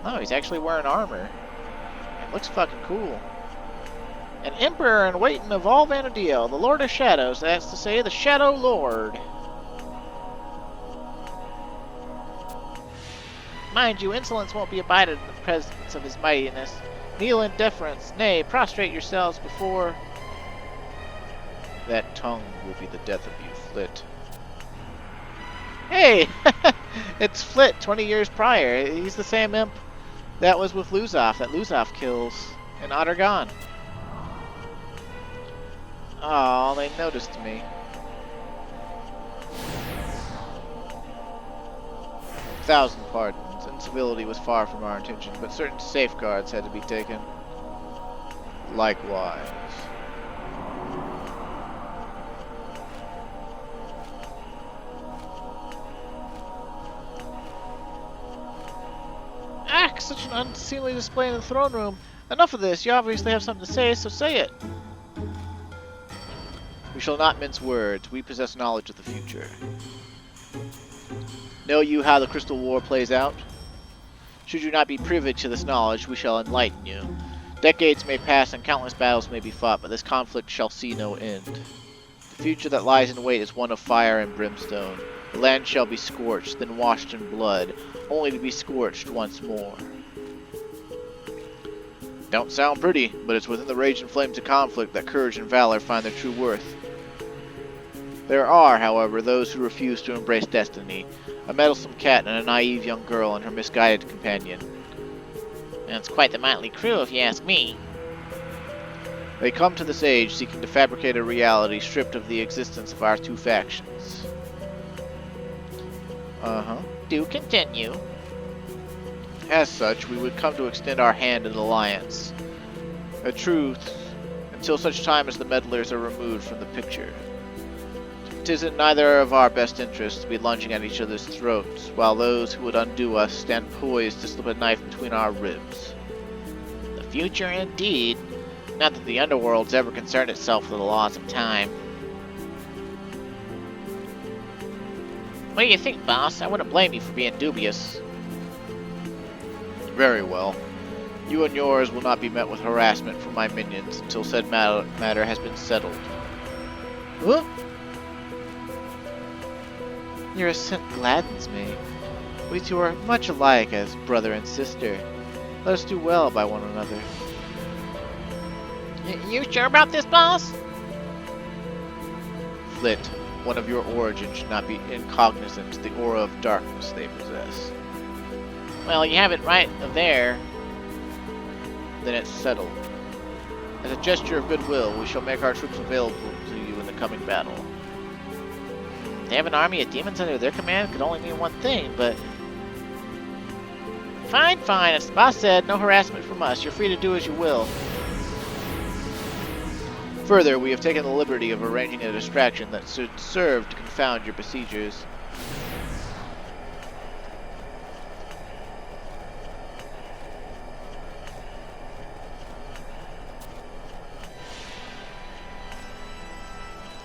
Oh, he's actually wearing armor. It looks fucking cool. An Emperor in waiting of all Vanadil, the Lord of Shadows, that's to say, the Shadow Lord. Mind you, insolence won't be abided in the presence of his mightiness. Kneel in deference, nay, prostrate yourselves before... That tongue will be the death of you, Flit. Hey! It's Flit, 20 years prior. He's the same imp that was with Luzov, that Luzov kills in Ottergon. Oh, they noticed me. Thousand pardons. Incivility was far from our intention, but certain safeguards had to be taken. Likewise. Such an unseemly display in the throne room. Enough of this. You obviously have something to say, so say it. We shall not mince words. We possess knowledge of the future. Know you how the Crystal War plays out? Should you not be privy to this knowledge, we shall enlighten you. Decades may pass and countless battles may be fought, but this conflict shall see no end. The future that lies in wait is one of fire and brimstone. The land shall be scorched, then washed in blood, only to be scorched once more. Don't sound pretty, but it's within the raging flames of conflict that courage and valor find their true worth. There are, however, those who refuse to embrace destiny, a meddlesome cat and a naive young girl and her misguided companion. That's quite the motley crew, if you ask me. They come to this age seeking to fabricate a reality stripped of the existence of our two factions. Do continue. As such, we would come to extend our hand in alliance. A truth, until such time as the meddlers are removed from the picture. 'Tis in neither of our best interests to be lunging at each other's throats, while those who would undo us stand poised to slip a knife between our ribs. The future, indeed. Not that the underworld's ever concerned itself with the laws of time. What do you think, boss? I wouldn't blame you for being dubious. Very well. You and yours will not be met with harassment from my minions until said matter has been settled. Huh? Your assent gladdens me. We two are much alike as brother and sister. Let us do well by one another. You sure about this, boss? Flit, one of your origin should not be incognizant to the aura of darkness they possess. Well, you have it right there. Then it's settled. As a gesture of goodwill, we shall make our troops available to you in the coming battle. They have an army of demons under their command could only mean one thing, but... Fine, fine. As the boss said, no harassment from us. You're free to do as you will. Further, we have taken the liberty of arranging a distraction that should serve to confound your besiegers.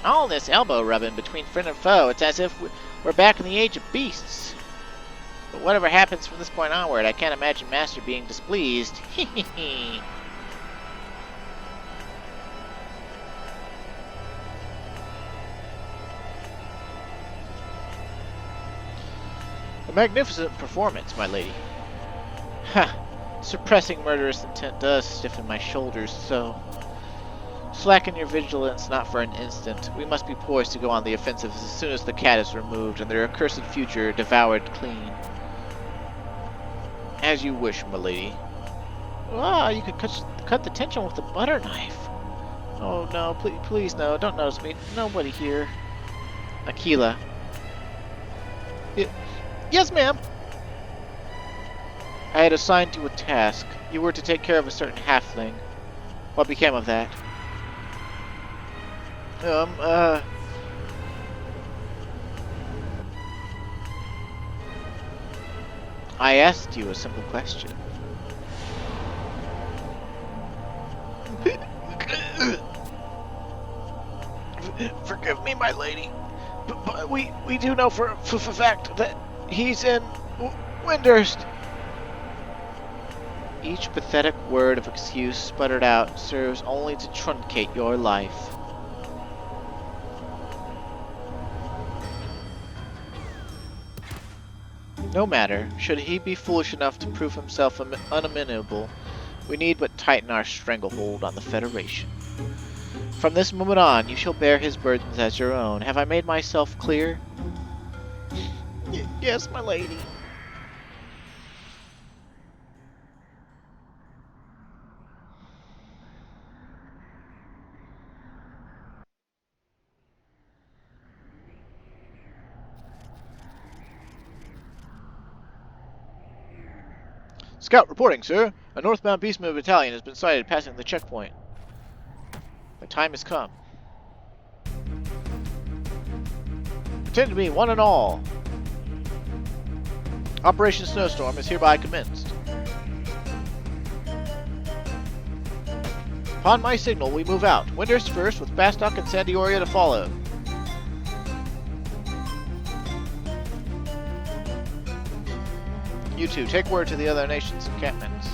All this elbow rubbing between friend and foe, it's as if we're back in the age of beasts. But whatever happens from this point onward, I can't imagine Master being displeased. Hehehe. A magnificent performance, my lady. Ha! Suppressing murderous intent does stiffen my shoulders, so... Slacken your vigilance not for an instant. We must be poised to go on the offensive as soon as the cat is removed and their accursed future devoured clean. As you wish, my lady. Ah, you could cut the tension with a butter knife. Oh no, please no, don't notice me. Nobody here. Aquila. Yes, ma'am. I had assigned you a task. You were to take care of a certain halfling. What became of that? I asked you a simple question. Forgive me, my lady, but we do know for a fact that he's in Windhurst. Each pathetic word of excuse sputtered out serves only to truncate your life. No matter, should he be foolish enough to prove himself unamenable, we need but tighten our stranglehold on the Federation. From this moment on, you shall bear his burdens as your own. Have I made myself clear? Yes, my lady. Scout reporting, sir. A northbound Beastman battalion has been sighted passing the checkpoint. The time has come. Attend to me, one and all. Operation Snowstorm is hereby commenced. Upon my signal, we move out. Windhurst first, with Bastok and Sandioria to follow. You two, take word to the other nations' encampments.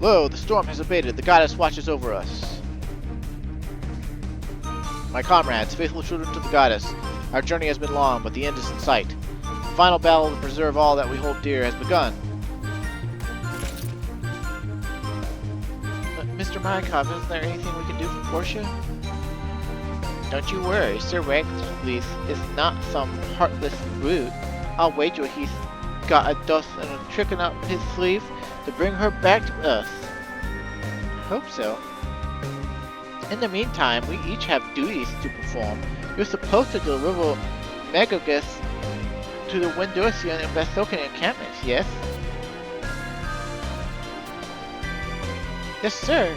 Lo, the storm has abated. The goddess watches over us. My comrades, faithful children to the goddess, our journey has been long, but the end is in sight. The final battle to preserve all that we hold dear has begun. Mr. Mykov, isn't there anything we can do for Portia? Don't you worry, Sir Ragelise is not some heartless brute. I'll wager he's got a dust and a trick up his sleeve to bring her back to us. I hope so. In the meantime, we each have duties to perform. You're supposed to deliver Megagus to the Windhurstian and Bastokan encampments, yes? Yes, sir.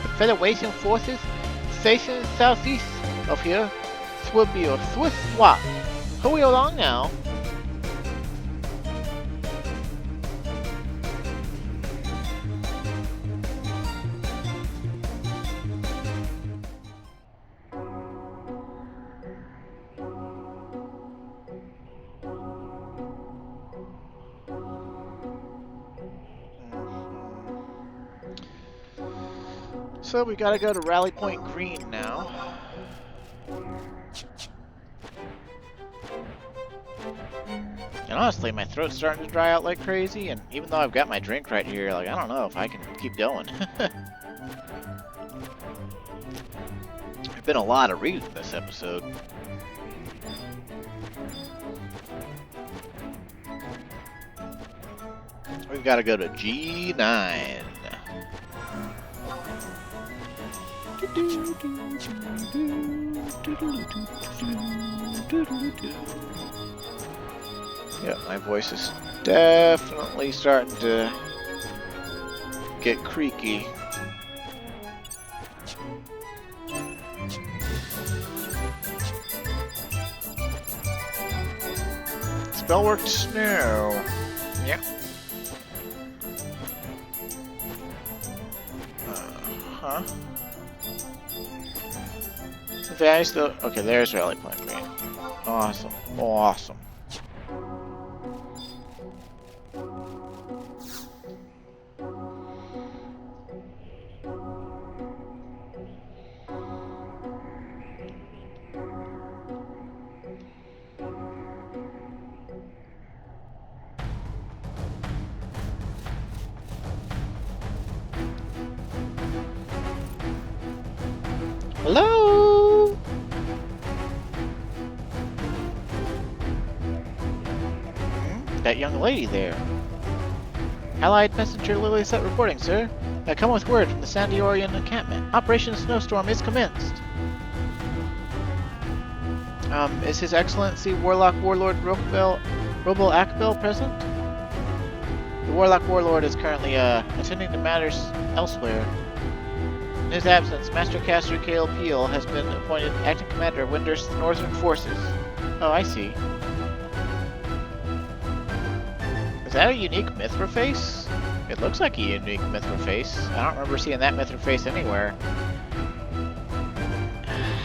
The Federation forces stationed southeast of here will be a swift walk. Hurry along now. So we gotta go to Rally Point Green now. And honestly, my throat's starting to dry out like crazy, and even though I've got my drink right here, like, I don't know if I can keep going. There's been a lot of reading this episode. We've got to go to G9. Yeah, my voice is definitely starting to get creaky. Spellwork Snow. Yeah. Huh? Okay, I still. Okay, there's Rally Point Green. Awesome. Awesome. Hello? That young lady there. Allied Messenger Lilisette reporting, sir. I come with word from the Sandiorian encampment. Operation Snowstorm is commenced. Is His Excellency Warlock Warlord Robel Akbel present? The Warlock Warlord is currently attending to matters elsewhere. In his absence, Master Caster Kale Peel has been appointed acting commander of Winder's Northern Forces. Oh, I see. Is that a unique Mithra face? It looks like a unique Mithra face. I don't remember seeing that Mithra face anywhere.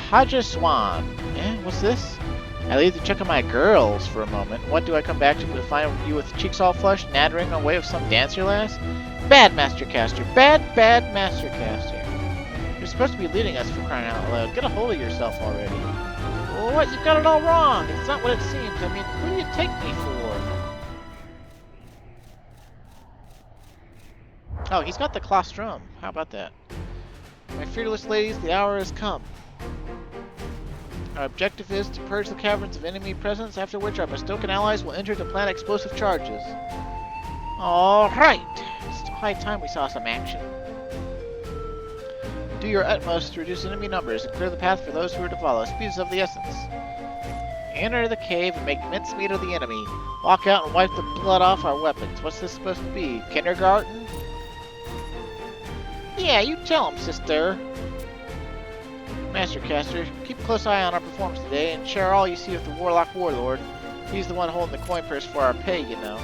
Haja Swan. Eh, what's this? I leave to check on my girls for a moment. What do I come back to find you with cheeks all flushed, nattering on way of some dancer lass? Bad Master Caster. Bad Master Caster. You're supposed to be leading us, for crying out loud. Get a hold of yourself already. Well, what? You've got it all wrong. It's not what it seems. I mean, who do you take me for? Oh, he's got the claustrum. How about that? My fearless ladies, the hour has come. Our objective is to purge the caverns of enemy presence, after which our mistaken allies will enter to plant explosive charges. Alright! It's high time we saw some action. Do your utmost to reduce enemy numbers and clear the path for those who are to follow. Speed is of the essence. Enter the cave and make mincemeat of the enemy. Walk out and wipe the blood off our weapons. What's this supposed to be? Kindergarten? Yeah, you tell him, sister. Master Caster, keep a close eye on our performance today and share all you see with the Warlock Warlord. He's the one holding the coin purse for our pay, you know.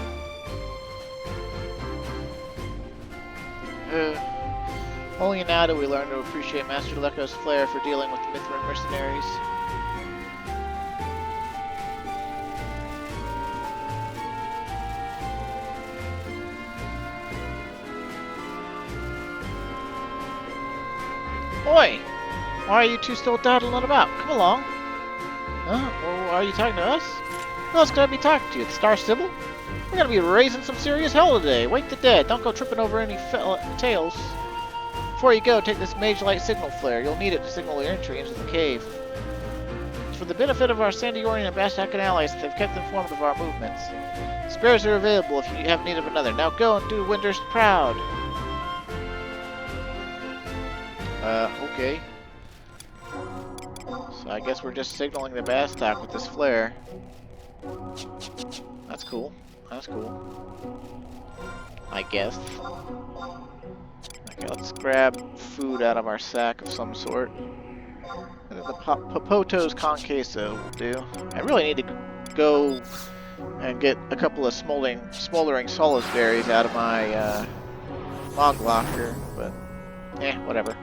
Only now do we learn to appreciate Master Leko's flair for dealing with the Mithran mercenaries. Oi! Why are you two still dawdling about? Come along. Huh? Well, are you talking to us? Who else could I be talking to? The Star Sybil? We're gonna be raising some serious hell today. Wake the dead. Don't go tripping over any tails. Before you go, take this Mage Light signal flare. You'll need it to signal your entry into the cave. It's for the benefit of our Sandiorian and Bastakan allies that they've kept informed of our movements. Spares are available if you have need of another. Now go and do Winder's proud. Okay. So I guess we're just signaling the Bastak with this flare. That's cool. That's cool. I guess. Okay, let's grab food out of our sack of some sort. I think the Popoto's Conqueso will do. I really need to go and get a couple of smoldering solace berries out of my log locker, but whatever.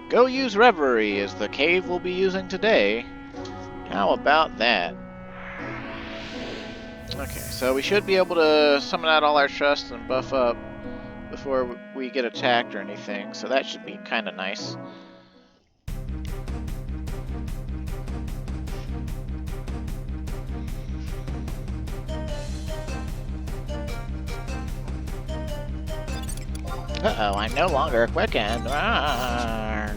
Go use Reverie as the cave we'll be using today. How about that? Okay, so we should be able to summon out all our trusts and buff up before we get attacked or anything, so that should be kind of nice. Uh-oh, I'm no longer quickened. I'm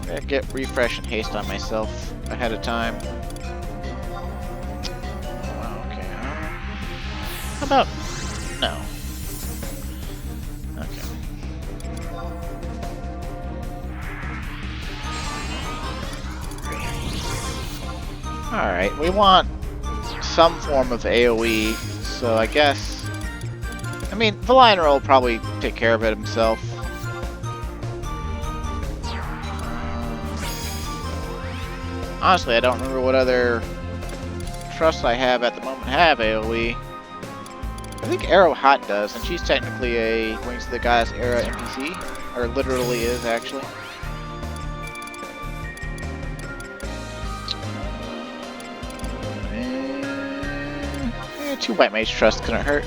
gonna get refresh and haste on myself ahead of time. Okay. How about... no. Okay. Alright, we want some form of AoE, so I guess... I mean, Valiner will probably take care of it himself. Honestly, I don't remember what other trusts I have at the moment have AoE. I think Arrow Hot does, and she's technically a Wings of the Goddess era NPC. Or literally is, actually. Yeah, 2 White Mage Trust couldn't hurt.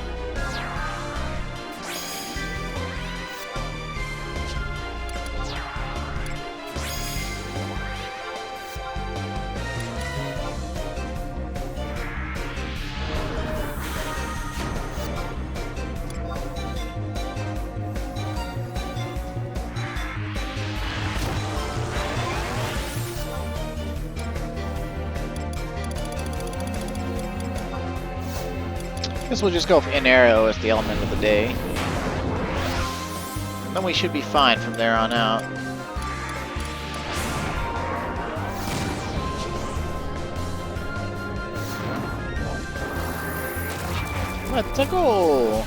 Guess we'll just go for in arrow as the element of the day. And then we should be fine from there on out. Let's go!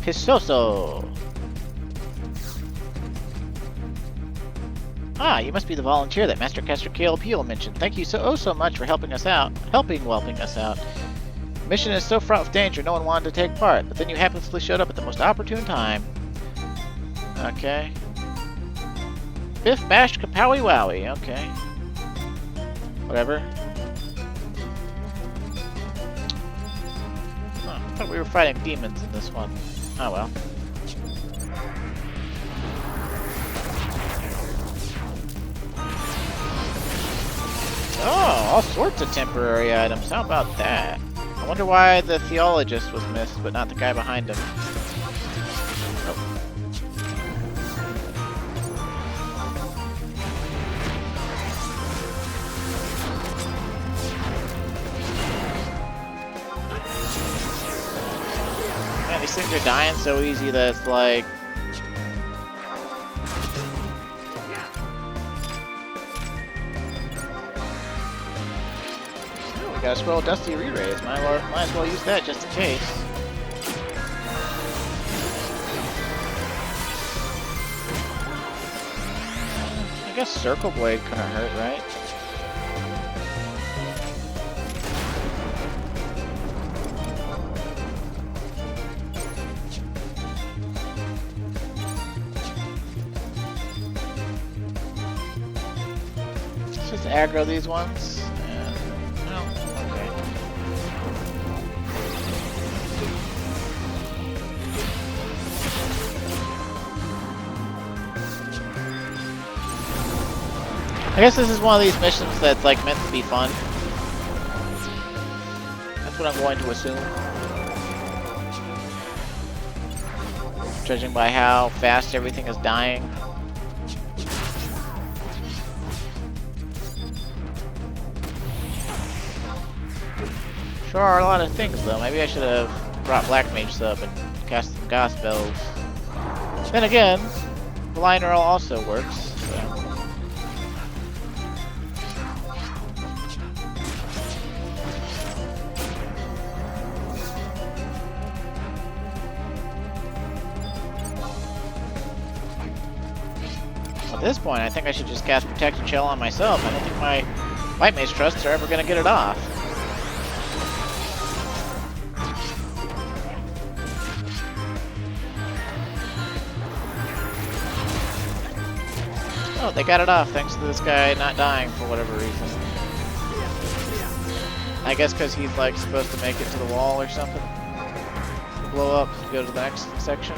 Pistoso! Ah, you must be the volunteer that Master Caster Kale Peel mentioned. Thank you so much for helping us out. Helping us out. The mission is so fraught with danger, no one wanted to take part, but then you happily showed up at the most opportune time. Okay. Biff bashed kapowie wowie, okay. Whatever. Oh, I thought we were fighting demons in this one. Oh well. Oh, all sorts of temporary items. How about that? I wonder why the theologist was missed, but not the guy behind him. Nope. Man, these things are dying so easy that it's like... Got a scroll Dusty re-raise. Might as well use that just in case. I guess Circle Blade couldn't hurt, right? Let's just aggro these ones. I guess this is one of these missions that's like meant to be fun. That's what I'm going to assume. Judging by how fast everything is dying. Sure are a lot of things though. Maybe I should have brought Black Mage Sub and cast some Goth spells. Then again, Blind Earl also works. So. At this point, I think I should just cast Protect and Chill on myself. I don't think my White Mage Trusts are ever going to get it off. Oh, they got it off thanks to this guy not dying for whatever reason. I guess because he's like supposed to make it to the wall or something. Blow up to go to the next section.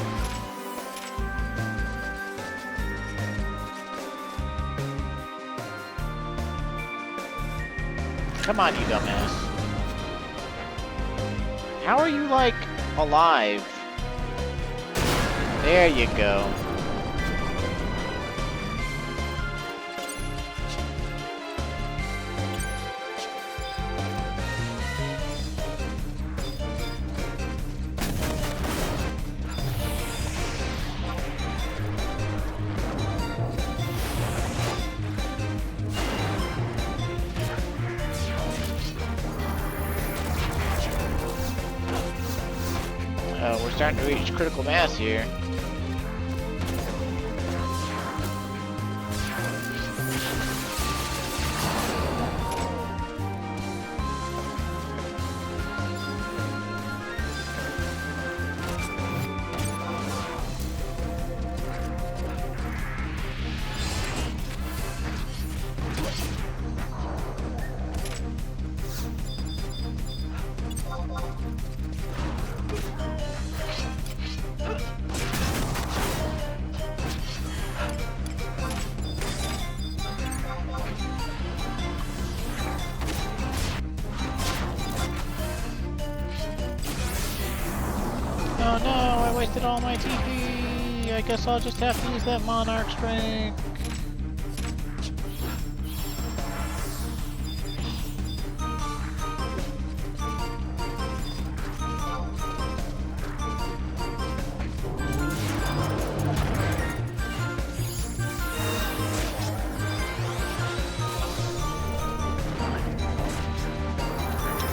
Come on, you dumbass. How are you, like, alive? There you go. We're starting to reach critical mass here. wasted all my TP. I guess I'll just have to use that Monarch strength.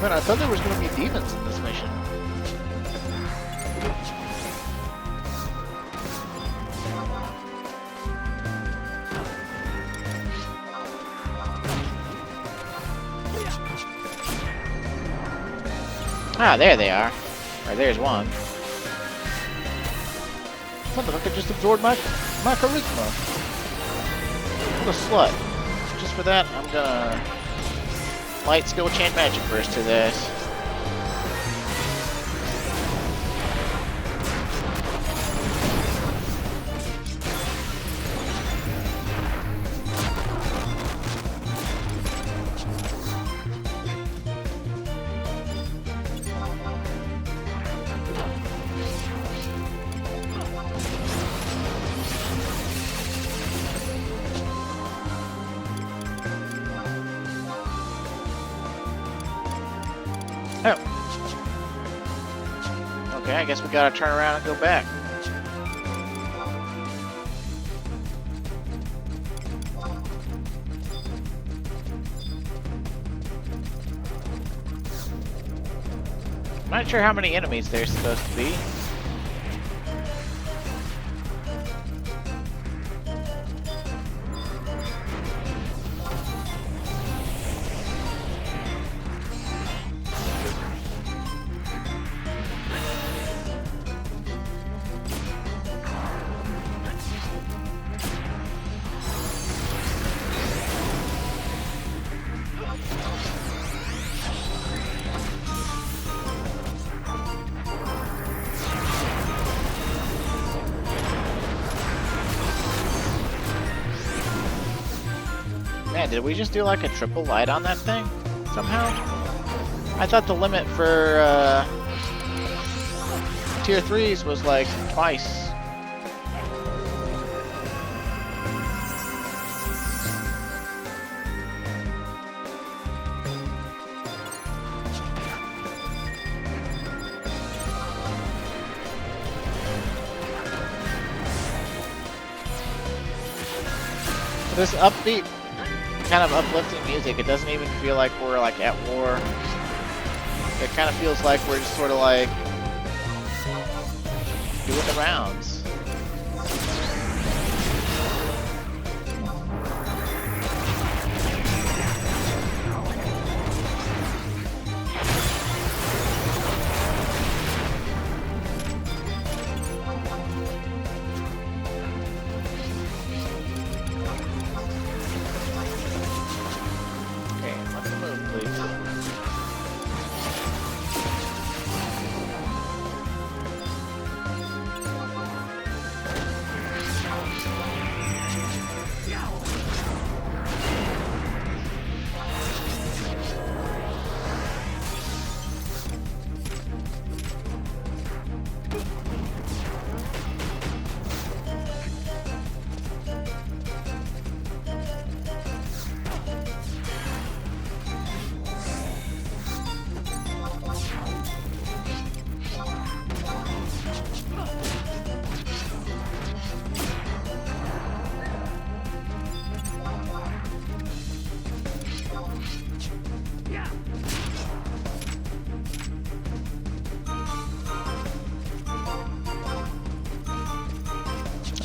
Man, I thought there was going to be demons in this mission. Ah, there they are. Or there's one. Motherfucker just absorbed my charisma. What a slut. Just for that, I'm gonna light skill chain magic burst to this. Oh. Okay, I guess we gotta turn around and go back. I'm not sure how many enemies there's supposed to be. Man, did we just do like a triple light on that thing somehow? I thought the limit for tier 3s was like twice. This upbeat, kind of uplifting music, it doesn't even feel like we're like at war. It kind of feels like we're just sort of like doing the rounds.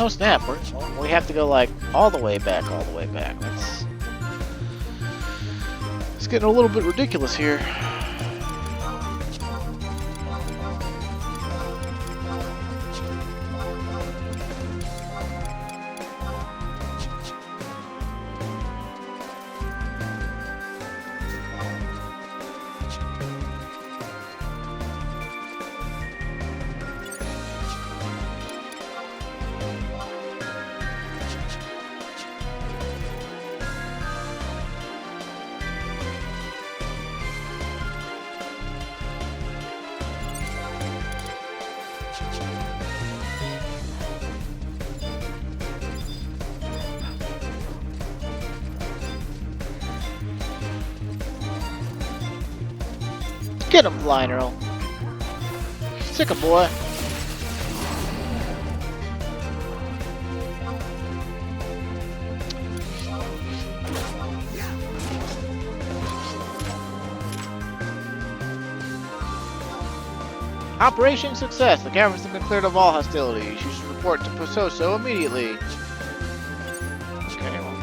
Oh snap, we have to go like all the way back, It's getting a little bit ridiculous here. Get him, Blind Earl. Sick 'em, boy. Operation success. The caverns have been cleared of all hostilities. You should report to Pososo immediately. Okay, well.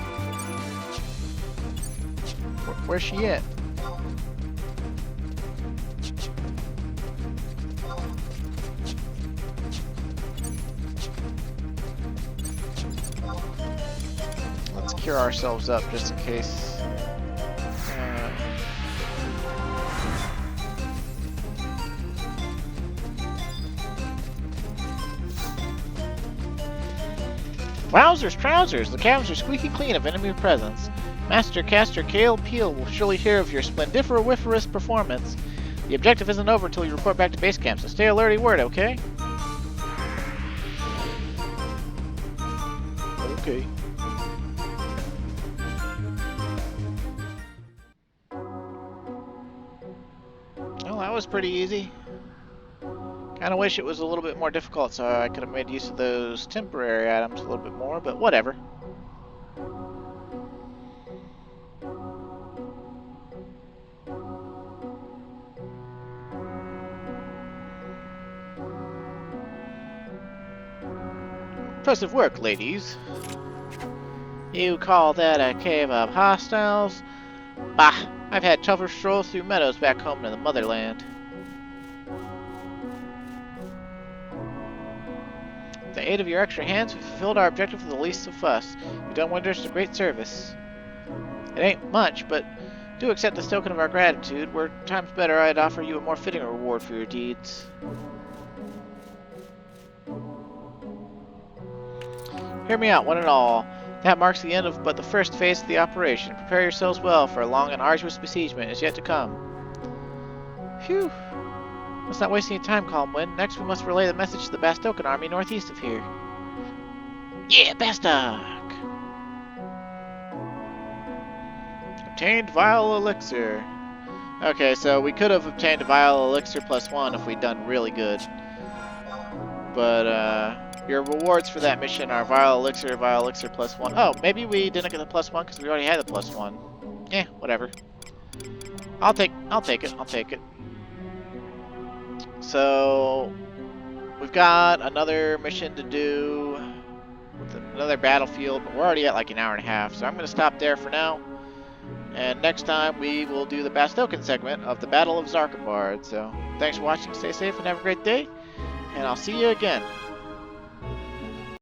Where's she at? Let's cure ourselves up just in case. Wowzers, trousers! The caverns are squeaky clean of enemy presence. Master Caster Kale Peel will surely hear of your splendiferous performance. The objective isn't over until you report back to base camp, so stay alerty word, okay? Okay. Well, that was pretty easy. Kinda wish it was a little bit more difficult so I could have made use of those temporary items a little bit more, but whatever. Impressive work, ladies. You call that a cave of hostiles? Bah! I've had tougher strolls through meadows back home in the motherland. With the aid of your extra hands, we've fulfilled our objective with the least of fuss. You've done wonders to great service. It ain't much, but do accept this token of our gratitude. Were times better, I'd offer you a more fitting reward for your deeds. Hear me out, one and all. That marks the end of but the first phase of the operation. Prepare yourselves well, for a long and arduous besiegement is yet to come. Phew. Let's not waste any time, Calmwind. Next, we must relay the message to the Bastokan army northeast of here. Yeah, Bastok! Obtained Vile Elixir. Okay, so we could have obtained a Vile Elixir +1 if we'd done really good. But, your rewards for that mission are Vile Elixir +1. Oh, maybe we didn't get the +1 because we already had the +1. Eh, whatever. I'll take it. So, we've got another mission to do with another battlefield, but we're already at like an hour and a half, so I'm going to stop there for now. And next time we will do the Bastokan segment of the Battle of Xarcabard. So, thanks for watching, stay safe, and have a great day, and I'll see you again.